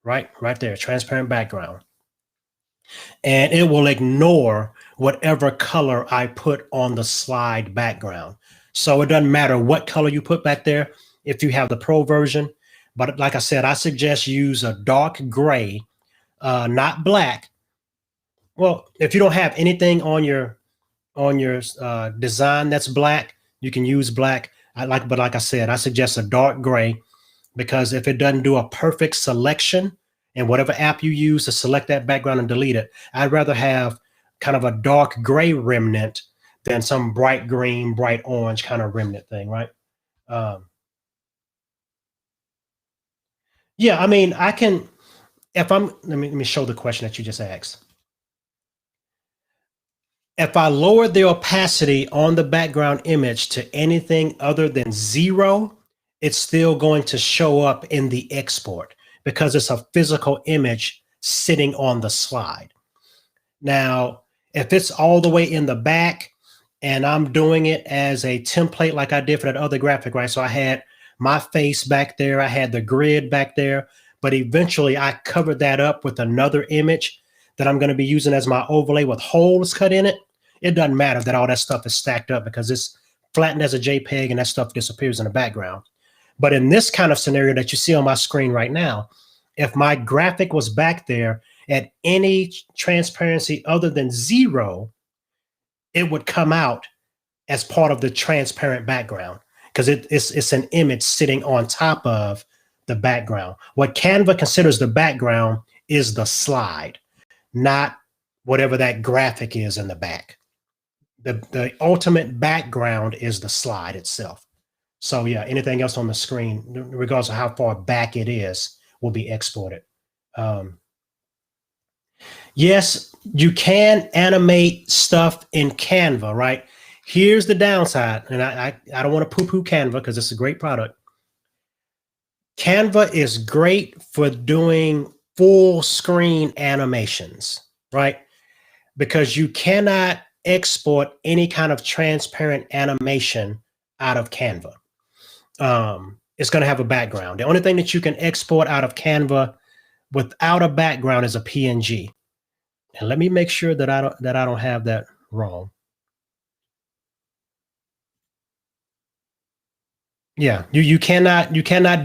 Right there, transparent background. And it will ignore whatever color I put on the slide background. So it doesn't matter what color you put back there if you have the pro version. But like I said, I suggest use a dark gray, not black. Well, if you don't have anything on your design that's black, you can use black. But like I said, I suggest a dark gray because if it doesn't do a perfect selection in whatever app you use to select that background and delete it, I'd rather have kind of a dark gray remnant than some bright green, bright orange kind of remnant thing, right? Yeah, I mean, I can, if I'm, let me show the question that you just asked. If I lower the opacity on the background image to anything other than 0, it's still going to show up in the export because it's a physical image sitting on the slide. Now, if it's all the way in the back and I'm doing it as a template like I did for that other graphic, right? So I had my face back there, I had the grid back there, but eventually I covered that up with another image that I'm going to be using as my overlay with holes cut in it. It doesn't matter that all that stuff is stacked up because it's flattened as a JPEG and that stuff disappears in the background. But in this kind of scenario that you see on my screen right now, if my graphic was back there at any transparency other than 0, it would come out as part of the transparent background because it's an image sitting on top of the background. What Canva considers the background is the slide, not whatever that graphic is in the back. The ultimate background is the slide itself. So yeah, anything else on the screen, regardless of how far back it is, will be exported. Yes, you can animate stuff in Canva, right? Here's the downside, and I don't want to poo-poo Canva because it's a great product. Canva is great for doing full screen animations, right? Because you cannot export any kind of transparent animation out of Canva. It's going to have a background. The only thing that you can export out of Canva without a background is a PNG. And let me make sure that I don't have that wrong. Yeah, you cannot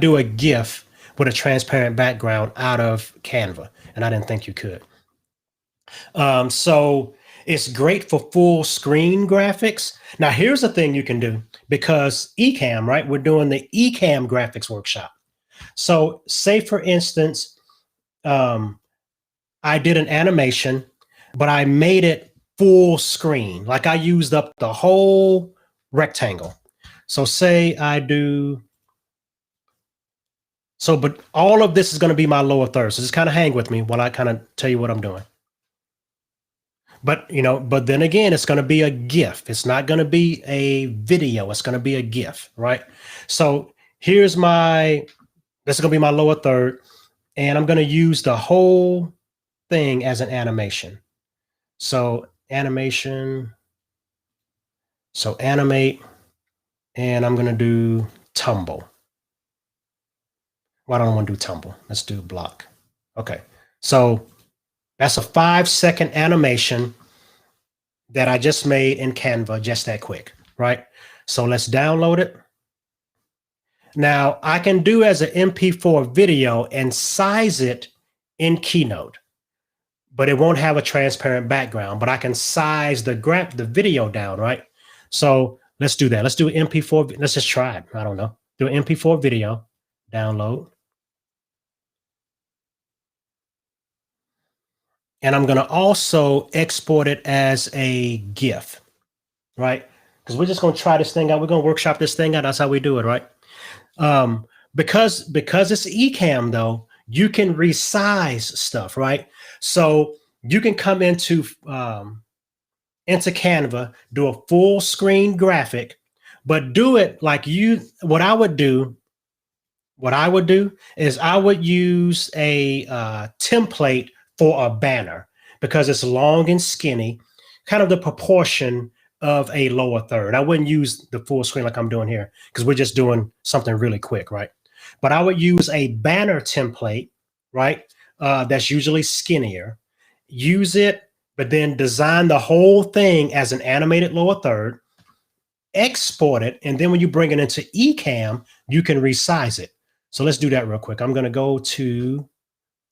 do a GIF with a transparent background out of Canva, and I didn't think you could. So it's great for full screen graphics. Now, here's the thing you can do because eCamm, right? We're doing the eCamm graphics workshop. So say, for instance, I did an animation, but I made it full screen. Like I used up the whole rectangle. So say I do, so, but all of this is going to be my lower third. So just kind of hang with me while I kind of tell you what I'm doing. But, but then again, it's going to be a GIF. It's not going to be a video. It's going to be a GIF, right? So here's this is going to be my lower third, and I'm going to use the whole thing as an animation. So animation, so animate, and I'm going to do tumble. Well, I don't want to do tumble. Let's do block. Okay. So that's a 5-second animation that I just made in Canva, just that quick, right? So let's download it. Now I can do as an MP4 video and size it in Keynote, but it won't have a transparent background, but I can size the video down, right? So let's do that. Let's do an MP4. Let's just try it. I don't know. Do an MP4 video, download. And I'm going to also export it as a GIF, right? Because we're just going to try this thing out. We're going to workshop this thing out. That's how we do it, right? Because it's eCamm, though, you can resize stuff, right? So you can come into Canva, do a full screen graphic, but do it like what I would do is I would use a template for a banner because it's long and skinny, kind of the proportion of a lower third. I wouldn't use the full screen like I'm doing here because we're just doing something really quick, right? But I would use a banner template, right? That's usually skinnier. Use it, but then design the whole thing as an animated lower third, export it, and then when you bring it into eCamm, you can resize it. So let's do that real quick. I'm going to go to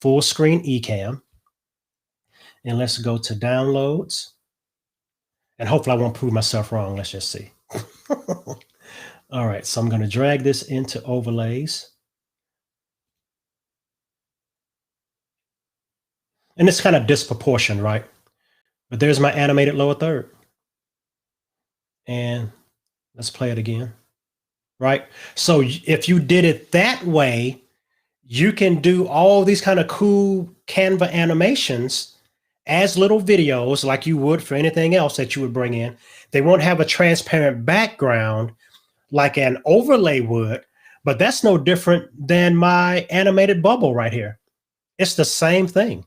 full screen eCamm, and let's go to downloads. And hopefully I won't prove myself wrong. Let's just see. All right, so I'm going to drag this into overlays. And it's kind of disproportionate, right? But there's my animated lower third. And let's play it again, right? So if you did it that way, you can do all these kind of cool Canva animations as little videos like you would for anything else that you would bring in. They won't have a transparent background like an overlay would, but that's no different than my animated bubble right here. It's the same thing,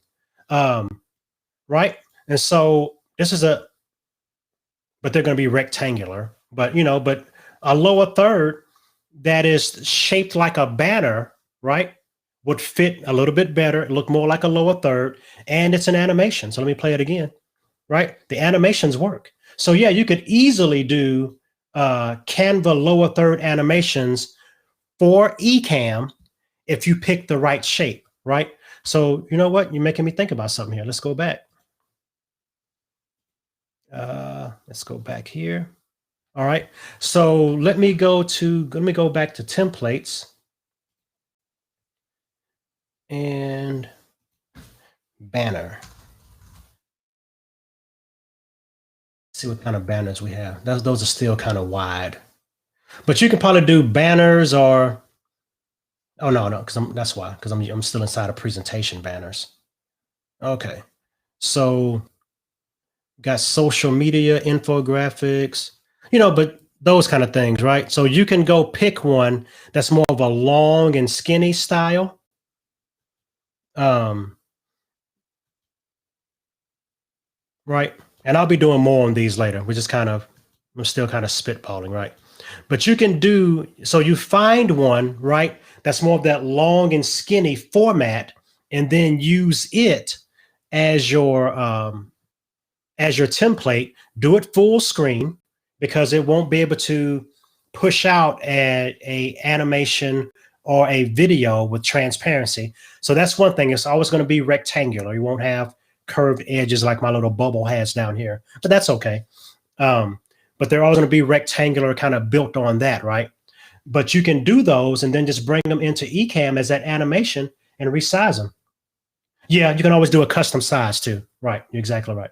right? And so this is but they're going to be rectangular, but but a lower third that is shaped like a banner, right, would fit a little bit better, look more like a lower third, and it's an animation. So let me play it again, right? The animations work. So yeah, you could easily do Canva lower third animations for eCamm if you pick the right shape, right? So you know what? You're making me think about something here. Let's go back. Let's go back here. All right. So let me go back to templates and banner. See what kind of banners we have. Those are still kind of wide, but you can probably do banners or, oh no, because I'm still inside of presentation banners. Okay. So got social media, infographics, but those kind of things, right? So you can go pick one that's more of a long and skinny style. Right. And I'll be doing more on these later. I'm still kind of spitballing, right? But you can do, so you find one, right, that's more of that long and skinny format, and then use it as your template. Do it full screen because it won't be able to push out a animation or a video with transparency. So that's one thing. It's always going to be rectangular. You won't have curved edges like my little bubble has down here, but that's okay. But they're all going to be rectangular, kind of built on that, right? But you can do those and then just bring them into eCamm as that animation and resize them. Yeah, you can always do a custom size too. Right, you're exactly right.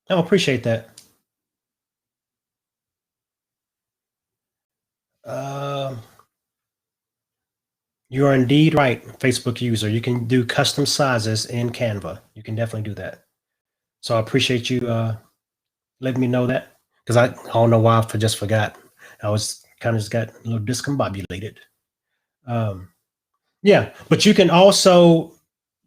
I appreciate that. Um, you are indeed right, Facebook user. You can do custom sizes in Canva. You can definitely do that. So I appreciate you letting me know that, because I don't know why I just forgot. I was kind of just got a little discombobulated. Um, yeah, but you can also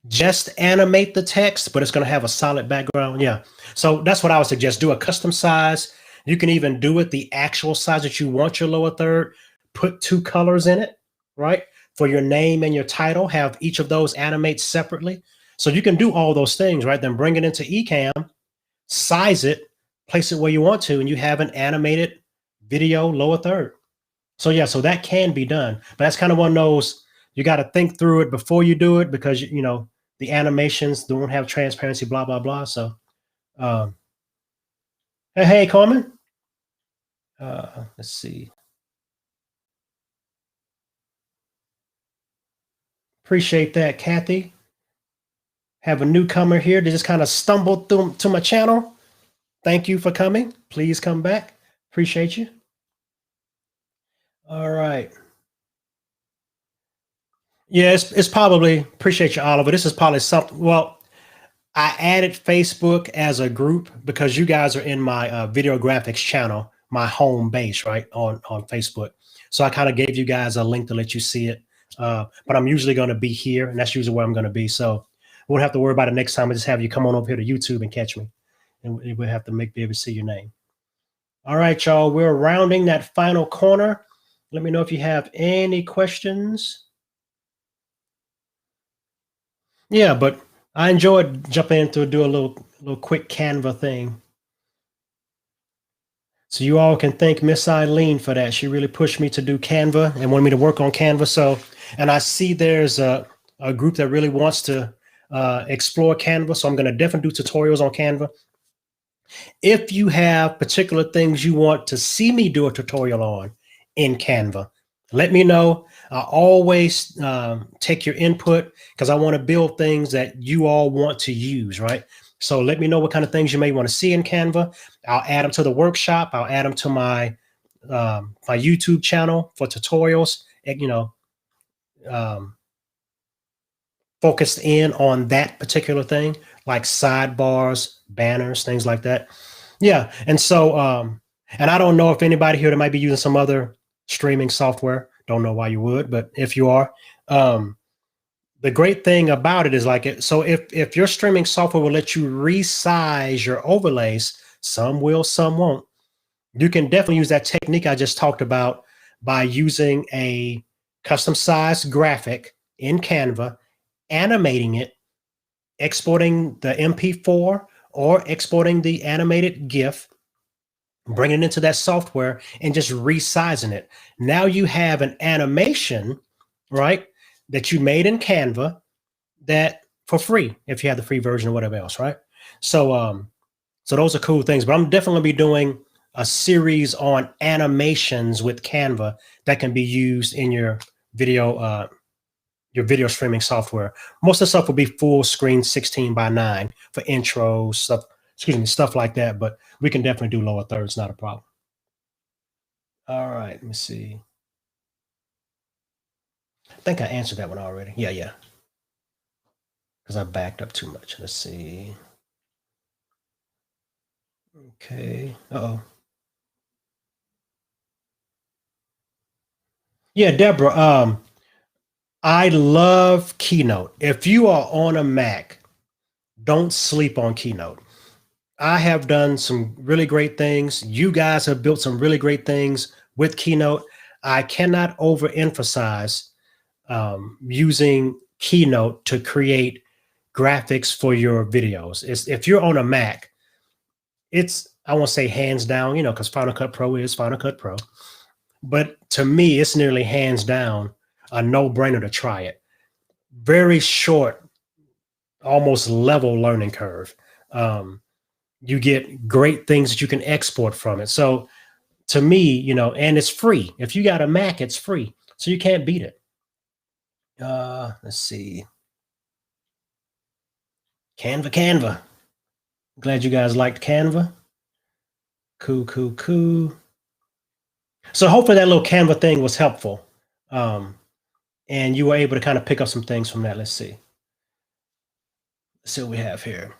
just animate the text, but it's going to have a solid background. Yeah. So that's what I would suggest. Do a custom size. You can even do it the actual size that you want your lower third. Put two colors in it, right? For your name and your title, have each of those animate separately. So you can do all those things, right? Then bring it into eCamm, size it, place it where you want to, and you have an animated video lower third. So yeah, so that can be done, but that's kind of one of those, you got to think through it before you do it, because you know the animations don't have transparency, blah blah blah. So, um, hey Carmen, let's see. Appreciate that, Kathy. Have a newcomer here. They just kind of stumbled through to my channel. Thank you for coming. Please come back. Appreciate you. All right. Yeah, it's probably, appreciate you, Oliver. This is probably something. Well, I added Facebook as a group because you guys are in my video graphics channel, my home base, right, on Facebook. So I kind of gave you guys a link to let you see it. But I'm usually going to be here, and that's usually where I'm going to be. So we won't have to worry about it next time. I just have you come on over here to YouTube and catch me, and we'll have to be able to see your name. All right, y'all. We're rounding that final corner. Let me know if you have any questions. Yeah, but I enjoyed jumping in to do a little quick Canva thing. So you all can thank Miss Eileen for that. She really pushed me to do Canva and wanted me to work on Canva. So, and I see there's a group that really wants to explore Canva. So I'm going to definitely do tutorials on Canva. If you have particular things you want to see me do a tutorial on in Canva, let me know. I always take your input because I want to build things that you all want to use, right? So let me know what kind of things you may want to see in Canva. I'll add them to the workshop. I'll add them to my my YouTube channel for tutorials. You know, um, focused in on that particular thing, like sidebars, banners, things like that. Yeah. And so, and I don't know if anybody here that might be using some other streaming software. Don't know why you would, but if you are, the great thing about it is like it. So if your streaming software will let you resize your overlays, some will, some won't. You can definitely use that technique I just talked about by using a custom sized graphic in Canva, animating it, exporting the MP4 or exporting the animated GIF, bringing it into that software and just resizing it. Now you have an animation, right, that you made in Canva that for free if you have the free version or whatever else, right? So so those are cool things, but I'm definitely gonna be doing a series on animations with Canva that can be used in your video streaming software. Most of the stuff will be full screen 16:9 for intros, stuff, excuse me, stuff like that. But we can definitely do lower thirds, not a problem. All right, let me see. I think I answered that one already. Yeah, yeah. Because I backed up too much. Let's see. Okay. Uh-oh. Yeah, Deborah. I love Keynote. If you are on a Mac, don't sleep on Keynote. I have done some really great things. You guys have built some really great things with Keynote. I cannot overemphasize using Keynote to create graphics for your videos. If you're on a Mac, it's, I won't say hands down, you know, because Final Cut Pro is Final Cut Pro. But to me, it's nearly hands down a no-brainer to try it. Very short, almost level learning curve. You get great things that you can export from it. So to me, you know, and it's free. If you got a Mac, it's free. So you can't beat it. Let's see. Canva. Glad you guys liked Canva. Cool, cool, cool. So hopefully that little Canva thing was helpful. And you were able to kind of pick up some things from that. Let's see. Let's see what we have here.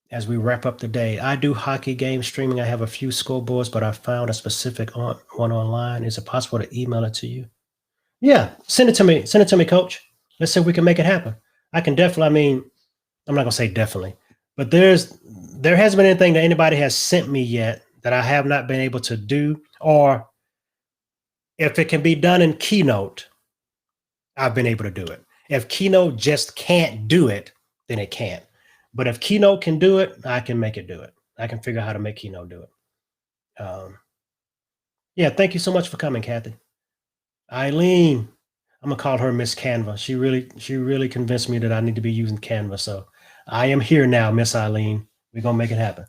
As we wrap up the day, I do hockey game streaming. I have a few scoreboards, but I found a specific one online. Is it possible to email it to you? Yeah, send it to me. Send it to me, coach. Let's see if we can make it happen. I can definitely, I mean, I'm not gonna say definitely, but there hasn't been anything that anybody has sent me yet that I have not been able to do, or if it can be done in Keynote, I've been able to do it. If Keynote just can't do it, then it can't. But if Keynote can do it, I can make it do it. I can figure out how to make Keynote do it. Yeah, thank you so much for coming, Kathy. Eileen, I'm gonna call her Miss Canva. She really convinced me that I need to be using Canva. So I am here now, Miss Eileen. We're gonna make it happen.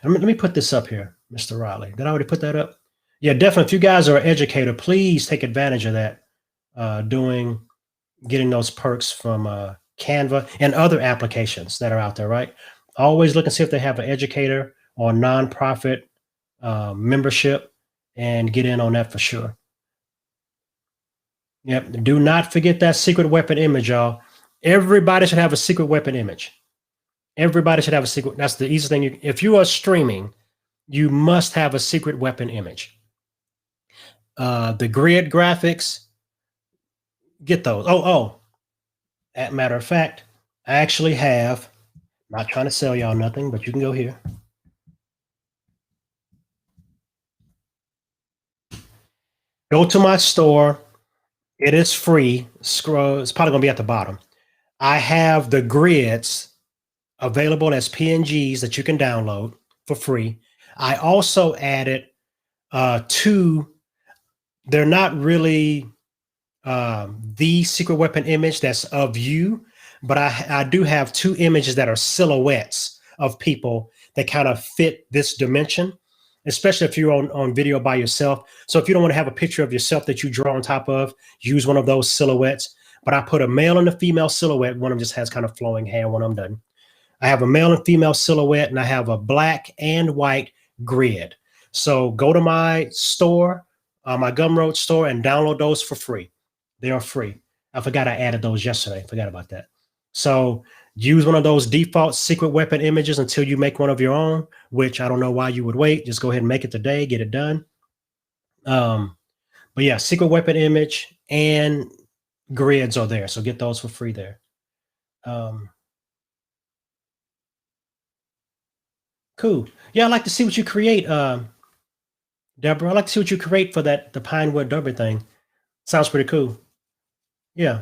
Let me put this up here, Mr. Riley. Did I already put that up? Yeah, definitely. If you guys are an educator, please take advantage of that. Getting those perks from Canva and other applications that are out there, right? Always look and see if they have an educator or nonprofit membership and get in on that for sure. Yep. Do not forget that secret weapon image, y'all. Everybody should have a secret weapon image. Everybody should have a secret. That's the easiest thing. If you are streaming, you must have a secret weapon image. The grid graphics, get those. As a matter of fact, I actually have, not trying to sell y'all nothing, but you can go here. Go to my store. It is free. Scroll. It's probably going to be at the bottom. I have the grids available as PNGs that you can download for free. I also added two. They're not really the secret weapon image that's of you, but I do have two images that are silhouettes of people that kind of fit this dimension, especially if you're on video by yourself. So if you don't want to have a picture of yourself that you draw on top of, use one of those silhouettes. But I put a male and a female silhouette. One of them just has kind of flowing hair when I'm done. I have a male and female silhouette, and I have a black and white grid. So go to my store, my Gumroad store, and download those for free. They are free. I forgot I added those yesterday. Forgot about that. So use one of those default secret weapon images until you make one of your own, which I don't know why you would wait. Just go ahead and make it today, get it done. But yeah, secret weapon image and grids are there. So get those for free there. Cool. Yeah, I'd like to see what you create, Deborah. I'd like to see what you create for the Pinewood Derby thing. Sounds pretty cool. Yeah.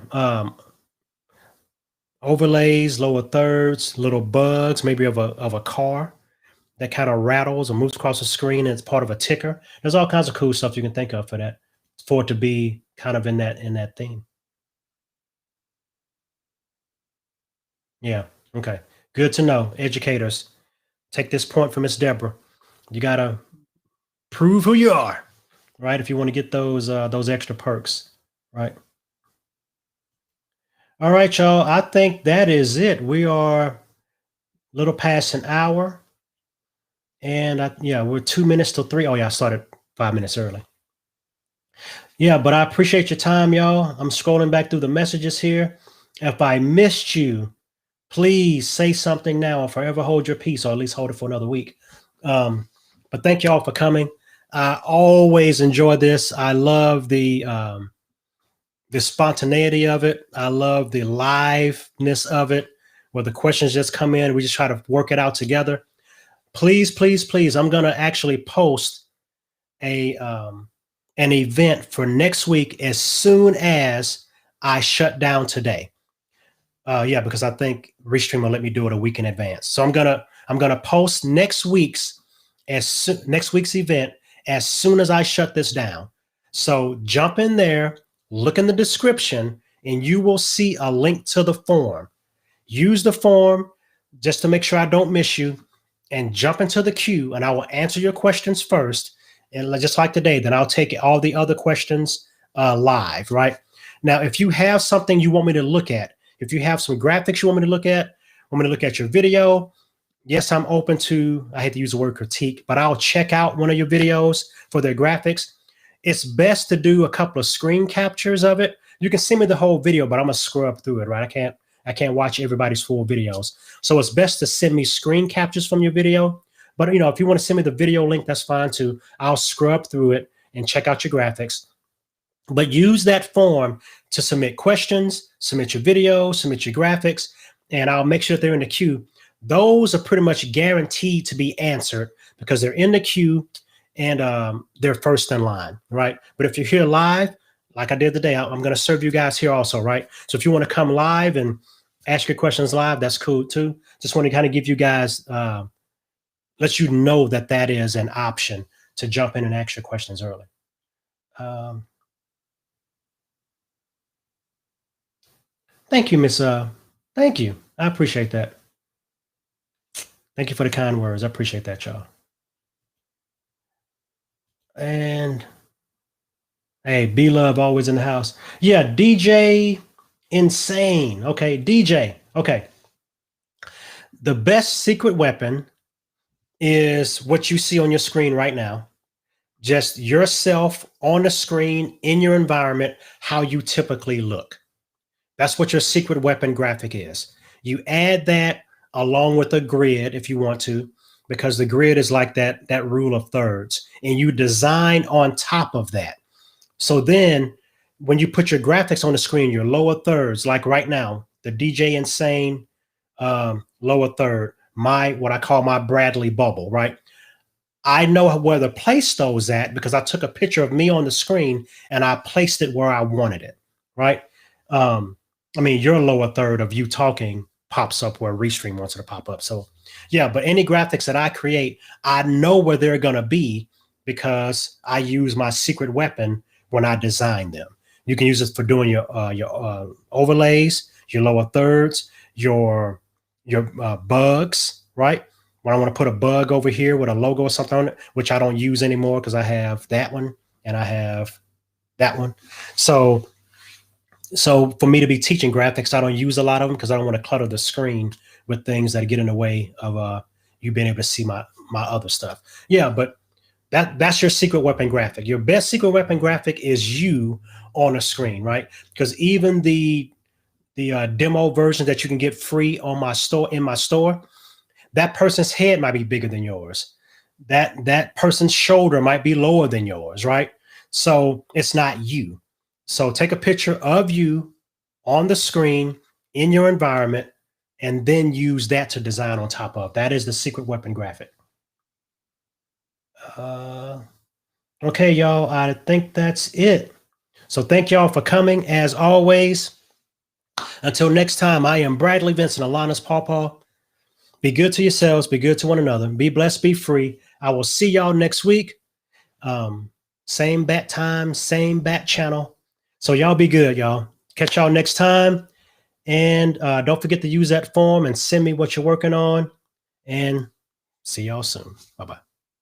Overlays, lower thirds, little bugs, maybe of a car that kind of rattles or moves across the screen and it's part of a ticker. There's all kinds of cool stuff you can think of for that, for it to be kind of in that theme. Yeah. Okay. Good to know. Educators, take this point from Miss Deborah. You gotta prove who you are, right? If you want to get those extra perks, right? All right, y'all. I think that is it. We are a little past an hour. And yeah, we're 2 minutes till 3. Oh, yeah, I started 5 minutes early. Yeah, but I appreciate your time, y'all. I'm scrolling back through the messages here. If I missed you, please say something now or forever hold your peace, or at least hold it for another week. But thank y'all for coming. I always enjoy this. I love the spontaneity of it. I love the liveness of it, where the questions just come in. We just try to work it out together. Please, please, please. I'm going to actually post an event for next week as soon as I shut down today. Yeah, because I think Restream will let me do it a week in advance. So I'm gonna post next week's event as soon as I shut this down. So jump in there, look in the description, and you will see a link to the form. Use the form just to make sure I don't miss you, and jump into the queue, and I will answer your questions first. And just like today, then I'll take all the other questions live, right? Now, if you have something you want me to look at, if you have some graphics you want me to look at, Want me to look at your video? Yes, I'm open to, I hate to use the word critique, but I'll check out one of your videos for their graphics. It's best to do a couple of screen captures of it. You can send me the whole video, but I'm gonna scrub through it, right? I can't watch everybody's full videos. So it's best to send me screen captures from your video. But if you want to send me the video link, that's fine too. I'll scrub through it and check out your graphics. But use that form to submit questions, submit your video, submit your graphics, and I'll make sure that they're in the queue. Those are pretty much guaranteed to be answered because they're in the queue and they're first in line, right? But if you're here live, like I did today, I'm going to serve you guys here also, right? So if you want to come live and ask your questions live, that's cool too. Just want to kind of give you guys, let you know that that is an option to jump in and ask your questions early. Thank you, Miss. Thank you. I appreciate that. Thank you for the kind words. I appreciate that, y'all. And hey, B Love always in the house. Yeah, DJ Insane. Okay, DJ. Okay. The best secret weapon is what you see on your screen right now. Just yourself on the screen in your environment, how you typically look. That's what your secret weapon graphic is. You add that along with a grid if you want to, because the grid is like that rule of thirds, and you design on top of that. So then when you put your graphics on the screen, your lower thirds, like right now, the DJ Insane lower third, what I call my Bradley bubble, right? I know where to place those at because I took a picture of me on the screen and I placed it where I wanted it, right? I mean, your lower third of you talking pops up where Restream wants it to pop up. So yeah, but any graphics that I create, I know where they're going to be because I use my secret weapon when I design them. You can use it for doing your overlays, your lower thirds, your bugs, right? When I want to put a bug over here with a logo or something on it, which I don't use anymore because I have that one and I have that one. So for me to be teaching graphics, I don't use a lot of them because I don't want to clutter the screen with things that get in the way of you being able to see my other stuff. Yeah, but that's your secret weapon graphic. Your best secret weapon graphic is you on a screen, right? Because even the demo version that you can get free on my store, in my store, that person's head might be bigger than yours. That person's shoulder might be lower than yours, right? So it's not you. So take a picture of you on the screen in your environment and then use that to design on top of. That is the secret weapon graphic. Okay, y'all, I think that's it. So thank y'all for coming as always. Until next time, I am Bradley Vincent, Alanis Pawpaw. Be good to yourselves, be good to one another, be blessed, be free. I will see y'all next week. Same bat time, same bat channel. So y'all be good, y'all. Catch y'all next time. And don't forget to use that form and send me what you're working on. And see y'all soon. Bye-bye.